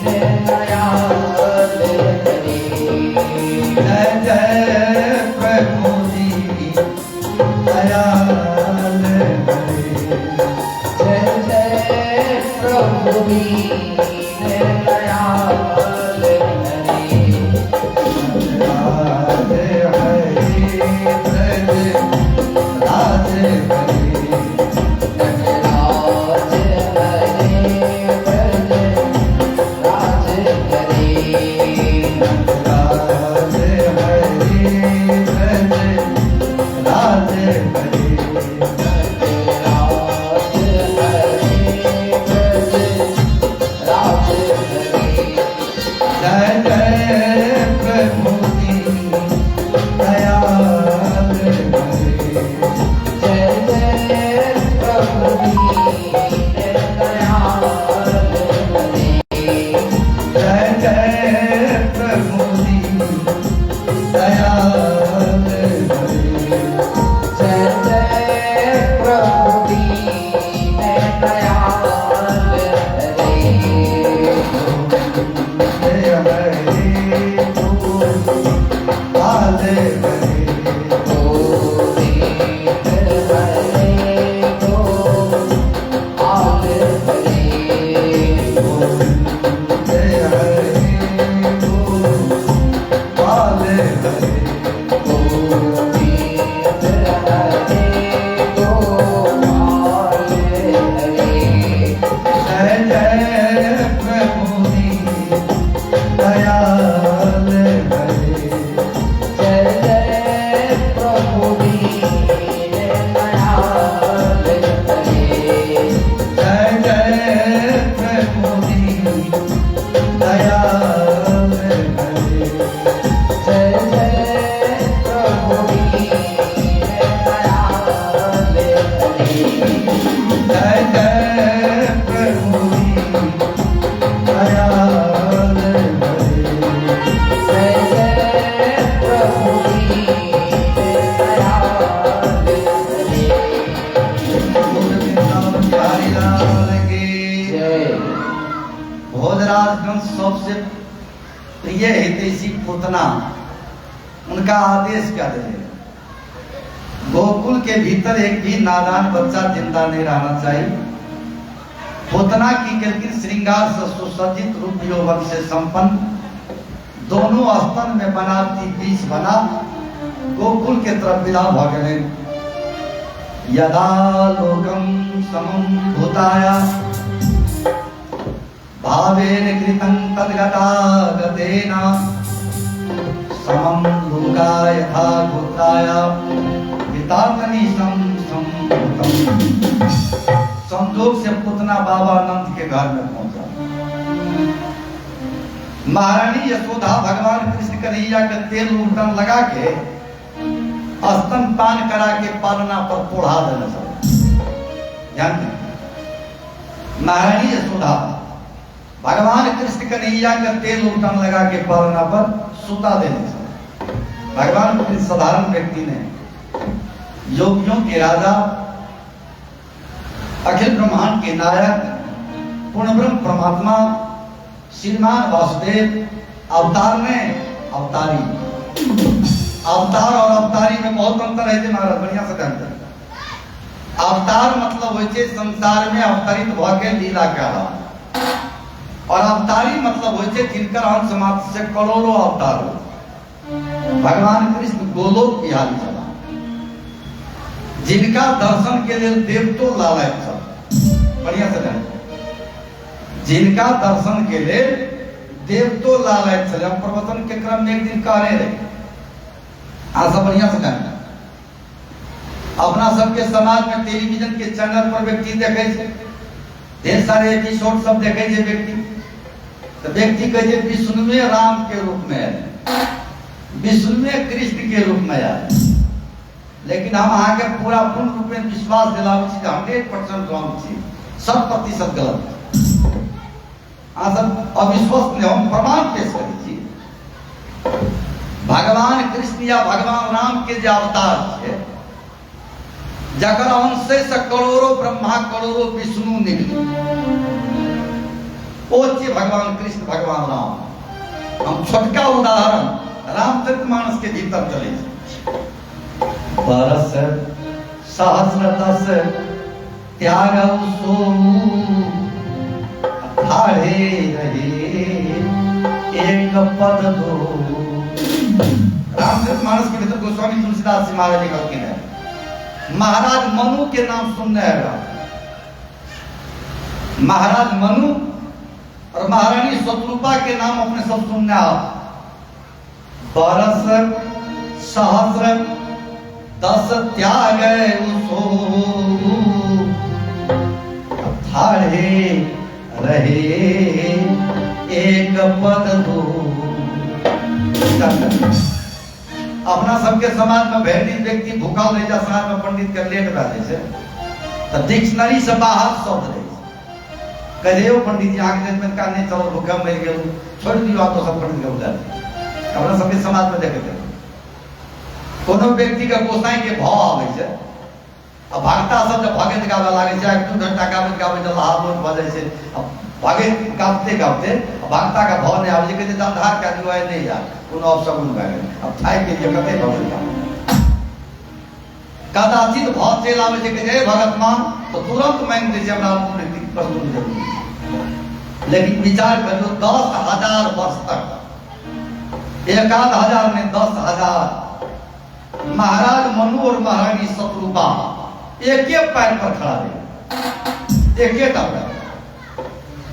दयाल हरे जय जय प्रभु दयाल हरे जय जय प्रभु दयाल हरे हरे हरे सबसे प्रिय हितैषी पूतना, उनका आदेश क्या दे? गोकुल के भीतर एक भी नादान बच्चा जिंदा नहीं रहना चाहिए। पूतना की किलकिल श्रृंगार से सुसज्जित रूप यौवन से संपन्न, दोनों स्तन में बनाती बीज बना गोकुल के तरफ विदा भगने। यदा लोकम समम भूताया भावेन कृतं तद्गतागतेन समं लोकाय यथा गोत्राय पितातनीशं संभूतम्। संजोग से पूतना बाबा अनंत के घर में पहुंचा। महारानी यशोदा भगवान कृष्ण कन्हैया के तेल उल्टन लगा के स्तन पान करा के पालना पर पोढ़ा देना चाहिए। महारानी यशोदा भगवान कृष्ण कन्हैया का तेल उल्टन लगा के पालना पर सुता देने चाहिए। भगवान कृष्ण साधारण व्यक्ति ने, योगियों के राजा, अखिल ब्रह्मांड के नायक, पूर्ण ब्रह्म परमात्मा श्रीमान वासुदेव अवतार में अवतारी। अवतार और अवतारी में बहुत अंतर है महाराज, बढ़िया से जानते। अवतार मतलब होइछे संसार में अवतरित भके लीला करा, और अवतारी मतलब होइछे जिनकर अंश मात्र से करोड़ों अवतार हो। भगवान कृष्ण गोलोक बिहारी चला, जिनका दर्शन के लिए देवतो लालच सब, बढ़िया से जानते। जिनका दर्शन के लिए देवतो लालच चले। हम प्रवचन के क्रम में एक दिन कह रहे थे, सब बढ़िया से जानते। अपना सबके समाज में टेलीविजन के चैनल पर व्यक्ति देखे, ढेर सारे एपिसोड सब देखे व्यक्ति, तो व्यक्ति कहे विष्णु में राम के रूप में है, विष्णु में कृष्ण के रूप में है। लेकिन हम आगे पूरा पूर्ण रूप में विश्वास दिलावे 100% रॉन्ग थी, 100% गलत। सब अविश्वसनीय, हम प्रमाण पेश करी। भगवान कृष्ण या भगवान राम के जो अवतार है, जकर अंश से करोड़ों ब्रह्मा करोड़ों विष्णु निकले, वो भगवान कृष्ण भगवान राम। हम छोटका उदाहरण रामचरितमानस के भीतर चले। बरस सहस्र दस त्याग सो ठाढ़े रहे एक पद दो। रामचरितमानस के भीतर गोस्वामी तुलसीदास जी महाराज लिखते हैं, महाराज मनु के नाम सुनने आएगा। महाराज मनु और महारानी शत्रुपा के नाम अपने सब सुनने आओ। बरस सहस्र दस त्याग सो ठाड़े रहे एक पद दो। अपना सबके समाज में भेड़ित व्यक्ति भूखा रह जा, समाज में पंडित के लेट बैठे से तो डिक्शनरी से बाहर शब्द रहे कहे हो पंडित जी आगे में का नहीं चलो भूखा मर गए छोड़ दियो आप तो सब पंडित के उधर। अपना सबके समाज में देखे कोनो व्यक्ति का गोसाई के भाव आवे छै, अब भागता सब जब भागे गावे लागे छै, 1-2 घंटा गावे गावे जब हाथ लोट बजे छै, अब भागे गाते गाते भागता का भाव नहीं आवे छै, कहते आधार का दिवाए नहीं यार कोनो अपशगुन भए गेल। अब थाई के लिए कते भगवान कदाचित भाव चल आवे छै कि जय भगत मान तो तुरंत मान दे छै हमरा प्रस्तुत जरूरी। लेकिन विचार करियो 10,000 वर्ष तक, 1,000 नहीं 10,000 महाराज मनु और महारानी शत्रुपा एक पैर पर खड़ा रहे, एक पैर।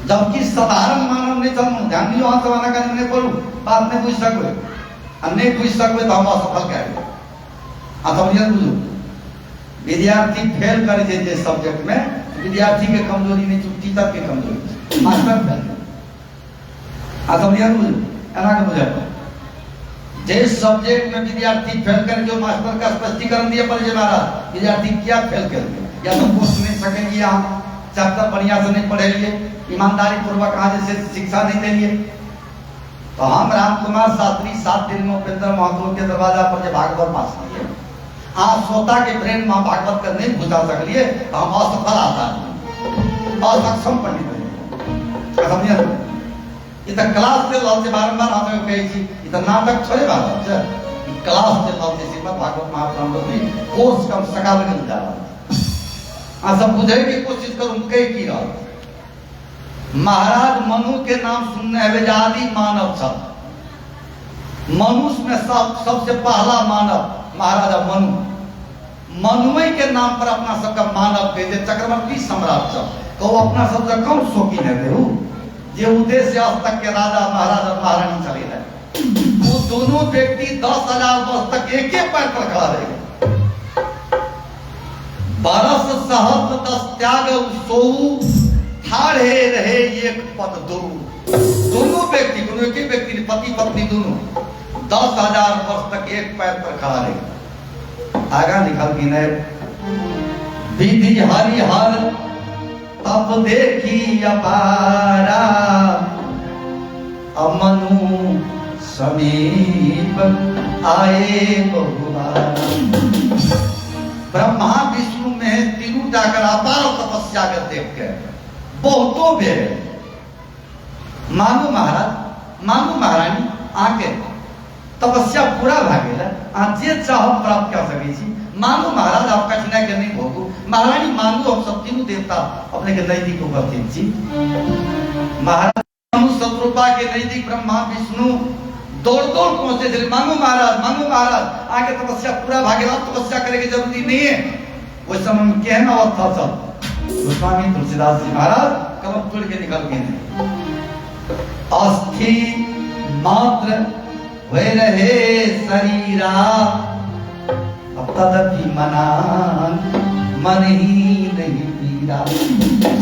जबकि साधारण मानव नहीं चलू, ध्यान दियो हाथ वाला का नहीं बोलू, बात नहीं पूछ सकते, नहीं पूछ सकते तो हम असफल कह रहे। समझिए बुझू, विद्यार्थी फेल करे जे सब्जेक्ट में, विद्यार्थी के कमजोरी नहीं टीचर के कमजोरी, मास्टर फेल। समझिए बुझू, एना के बुझे जिस सब्जेक्ट में विद्यार्थी फेल कर जो मास्टर का स्पष्टीकरण दिया पर महाराज विद्यार्थी क्या फेल कर दिया, या तो पूछ नहीं सकेंगे, आप चैप्टर बढ़िया से नहीं पढ़े लिए, ईमानदारी पूर्वक आज से शिक्षा नहीं देंगे। तो हम राम कुमार शास्त्री 7 दिन में उपेंद्र महतो के दरवाजा पर जब भागवत पास किए, आप श्रोता के ब्रेन में भागवत कर नहीं घुसा सकलिए, तो हम असफल आता असक्षम पंडित समझिए। ये तो क्लास से लाल से बारंबार हमें कही थी, ये तो नाटक थोड़े बात है, क्लास से लाल से श्रीमद् भागवत महापुराण की कोर्स कम सकाल में जा रहा है। सब बुझे की कोशिश करूं कई की रहा। महाराज मनु के नाम सुनने हैं आदि मानव सब, मनुष्य में सबसे पहला मानव महाराजा मनु। मनुई के नाम पर अपना सबका मानव कहते, चक्रवर्ती सम्राट सब तो अपना सबसे कम शौकीन है देहू जे उद्देश्य आज तक के राजा महाराजा महारानी चले रहे। वो दोनों व्यक्ति 10,000 वर्ष तक एक पैर पर खड़ा रहे। 12 सहस्र 10 त्याग सोऊ ठाड़े रहे एक पद दो। दोनों व्यक्ति, दोनों एक ही व्यक्ति पति पत्नी दोनों 10,000 वर्ष तक एक पैर पर खड़ा रहे। आगा निकल की न विधि हरिहर तब देखी अपारा अमनु समीप आए बहुबारा। ब्रह्मा विष्णु में तीनों जाकर अपार तपस्या कर देख के बहुतों बेर मानो महाराज मानो महारानी आके तपस्या पूरा भागे जे चाह प्राप्त कर सके छी। मानो महाराज आप कठिनाई के नहीं भोगू, महारानी मानो हम सब तीनों देवता अपने के नजदीक उपस्थित छी। महाराज मनु शत्रुपा के नजदीक ब्रह्मा विष्णु दौड़ दौड़ पहुंचे थे, मांगो महाराज आके तपस्या पूरा भागे, आप तपस्या करे की जरूरी नहीं है। उस समय में कहना अवस्था सब गोस्वामी तुलसीदास जी महाराज कलम तोड़ के निकल गए। अस्थि मात्र वे रहे शरीरा अब तदपि मनान मन ही नहीं पीरा।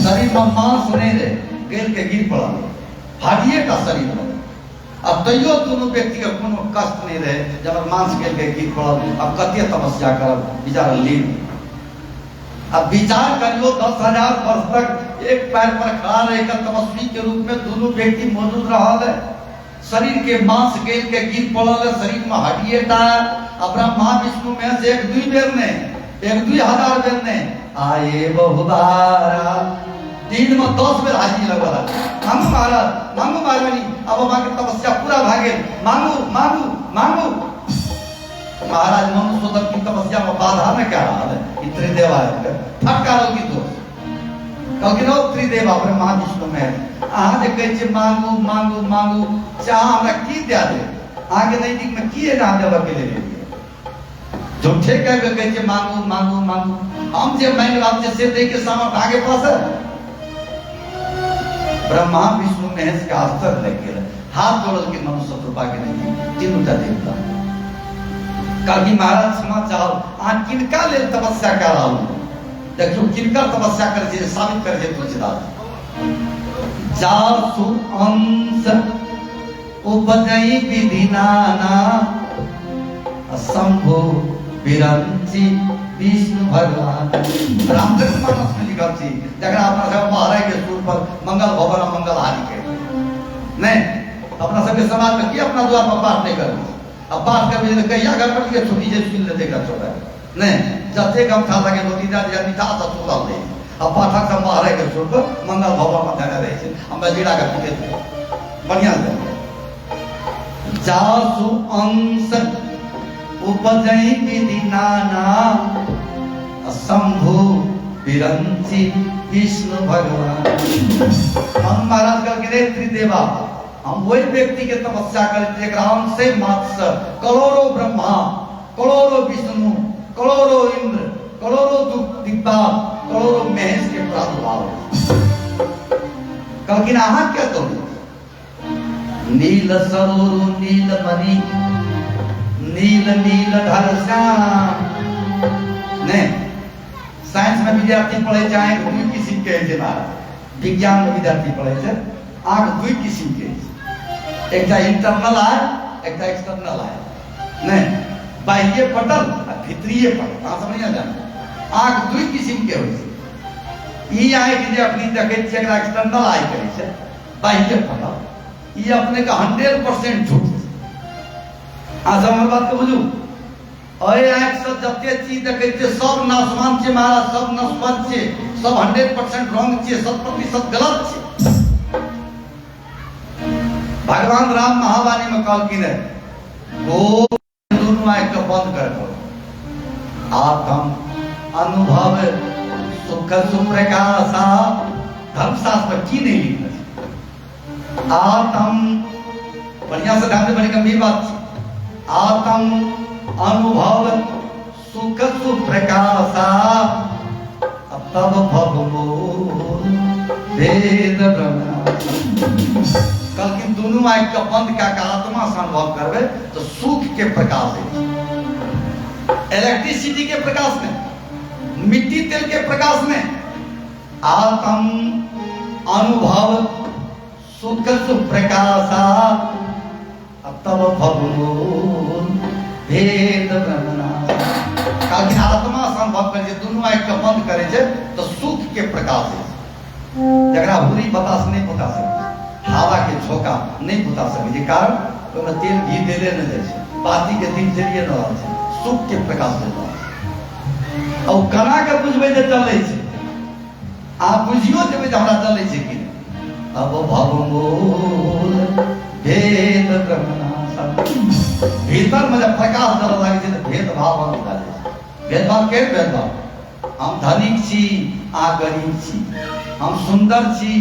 शरीर में मांस नहीं रहे, गेल के गिर पड़ा, हड्डिए का शरीर बना। अब तैयो दोनों व्यक्ति का कोनो कष्ट नहीं रहे, जब मांस गेल के गिर पड़ा। अब कते तपस्या करब बेचारा लीन। अब विचार करियो 10,000 वर्ष तक एक पैर पर खड़ा रहकर तपस्वी के रूप में दोनों व्यक्ति मौजूद रहा है। शरीर के मांस गेल के गिर पड़ल है, शरीर में हड्डिए टा। अब ब्रह्मा विष्णु में से 1-2 बेर नहीं, 1-2,000 बेर नहीं आए बहुबारा। दिन में 10 बेर हाजिरी लगल। मांगू महारानी अब हमारे तपस्या पूरा भागे, मांगू महाराज मनुष्योत्तर की तपस्या में बाधा में क्या रहा है। त्रिदेव फटकारो की दोष क्योंकि नो त्रिदेव ब्रह्मा विष्णु में अहाँ जे कहै छै मांगू चाह हमरा की दे दे, आगे नजदीक में किए ना देबा के लिए झूठे कहै छै मांगू हम जे मांग रहा हम से दे के सामने आगे पास है। ब्रह्मा विष्णु महेश का अस्तर लग गया, हाथ जोड़ के मनु शत्रुपा के नहीं तीनों देवता कहलखिन महाराज क्षमा चाहब, अहाँ किनका लेल तपस्या कऽ रहल छी? देखियो किनकर तपस्या करे छै साबित करे छै तुलसीदास। जासु अंश उपजई विधि नाना, शंभु बिरंची विष्णु भगवान। रामचरित मानस में लिखल छी, जकरा अपना सब महाराज के सुर पर मंगल भवन मंगल हारी के नहीं अपना सबके समाज में की अपना द्वार पर पाठ नहीं कर, अब पाठ कर भी कहिया घर पर के छुट्टी जे सुन लेते का छोड़ा नहीं जते कम खा लगे रोटी दाल या मीठा सा चूड़ा दे, अब पाठक सब महाराज के सुर पर मंगल भवन में ध्यान रहे छे, हम जीरा का पीते बढ़िया से। जासु अंश उपजई विधि नाना, शंभु बिरंची विष्णु भगवान। हम महाराज का गिरे त्रिदेवा, हम वही व्यक्ति के तपस्या करते एक राम से मात्र करोड़ों ब्रह्मा, करोड़ों विष्णु, करोड़ों इंद्र, करोड़ों दिग्पाल, करोड़ों महेश के प्रादुर्भाव। कहलखिन अहाँ क्या तो नील सरोरु नील मणि, नील नील धर श्याम। नहीं साइंस में विद्यार्थी पढ़े जाए दुई किस्म के है महाराज, विज्ञान में विद्यार्थी पढ़े थे आंख दुई किस्म के, एक इंटरनल आए एक एक्सटर्नल आए, नहीं बाह्य पटल और भीतरीय पटल, कहाँ समझ आ जाए आंख दुई किस्म के होय छै। ई आए कि जे अपनी देखे छियै एकरा एक्सटर्नल आए कहै छै, बाह्य पटल ई अपने का 100% झूठ छै। आज हमर बात के बुझू, अय आंख से जते चीज देखे छियै सब नाशवान छै महाराज, सब नस्वान छै, सब 100% रॉन्ग छै, 100% गलत छै। भगवान राम महावाणी में कहलखिन है वो दोनों आंख को बंद कर दो, आत्म अनुभव सुख सुप्रकाशा। धर्मशास्त्र पर की नहीं लिखना है, आत्म बढ़िया से ध्यान से, बड़ी गंभीर बात है। आत्म अनुभव सुख सुप्रकाशा, तब भगवो वेद ब्रह्म। कल की दोनों आंख का बंद क्या का आत्मा से अनुभव करवे तो सुख के प्रकाश है, इलेक्ट्रिसिटी के प्रकाश में, मिट्टी तेल के प्रकाश में। आत्म अनुभव सुख सुप्रकाशा, तब भगवो भेद ब्रह्मणा। काकि आत्मा से अनुभव करे दोनों आंख का बंद करे छे तो सुख के प्रकाश है, जकरा हुरी बतास नहीं बता सके, हवा के झोंका नहीं बता सके, जे कारण तो तेल घी देले न जाय छै, बाती के दिन जरिए न रहल छै, सुख के प्रकाश दे रहल। और कना के बुझबे जे चलै छै, आ बुझियो जेबे जे हमरा चलै छै कि अब भगवोल भेद ब्रह्मणा। भीतर में जब प्रकाश जल लगे छै तो भेदभाव बंद भऽ जाइ छै। भेदभाव के भेदभाव, हम धनिक छी आ गरीब छी, हम सुंदर छी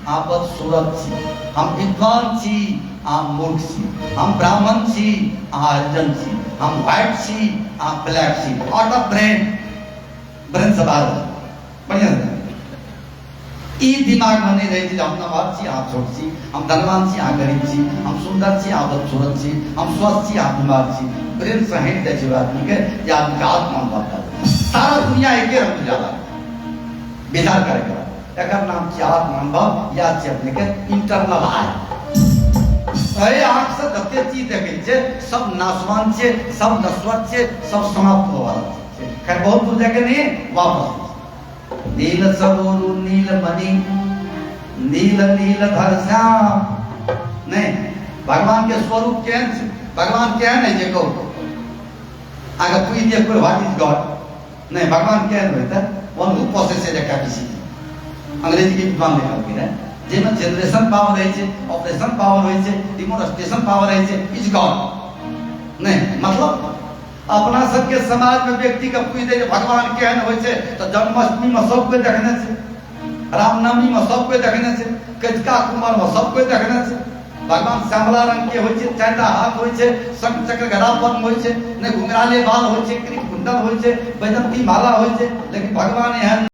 आ बदसूरत छी, हम विद्वान छी आ मूर्ख छी, हम ब्राह्मण छी आ हरिजन छी, हम व्हाइट छी आ ब्लैक छी। आउट ऑफ ब्रेन से बाहर बढ़िया ई दिमाग में नहीं रहे, हम नवाब छी आप छोट छी, हम धनवान छी आप गरीब छी, हम सुंदर छी आप बदसूरत छी, हम स्वस्थ छी आप बीमार छी। ब्रेन से हट जाए छै आदमी के, या आदमी का आत्मा बनता है। सारा दुनिया एके रंग जाला विचार करे के बाद एकर नाम छै आत्मानुभव, या छै अपने के इंटरनल आय। अय आंख से जते चीज देखे छै सब नाशवान छै, सब नश्वर छै, सब समाप्त होवा छै। खैर बहुत दूर जाके नहीं वापस। नील सरोरु नील मणि, नील नील धर श्याम। नहीं भगवान के स्वरूप केहन छै, भगवान केहन है जे कहू अगर तू जे कोई व्हाट इज गॉड, नहीं भगवान केहन होता one who possesses a capacity. अंग्रेजी के विद्वान लिखल है जेमे जनरेशन पावर है छै, ऑपरेशन पावर है छै, डिमोन्स्ट्रेशन पावर है छै, इज गॉड। नहीं मतलब अपना सबके समाज में व्यक्ति का पूछ दे भगवान केहन होय छै तो जन्माष्टमी में सब कोई देखने छै, रामनवमी में सब कोई देखने छै, कजका कुमार में सब कोई देखने छै। भगवान श्यामला रंग के होय छै, चारिटा हाथ होय छै, शंख चक्र गदा पद्म होय छै, ने घुंघराले बाल होय छै, कृप कुंडल होय छै, वैजंती माला होय छै, लेकिन भगवान एहन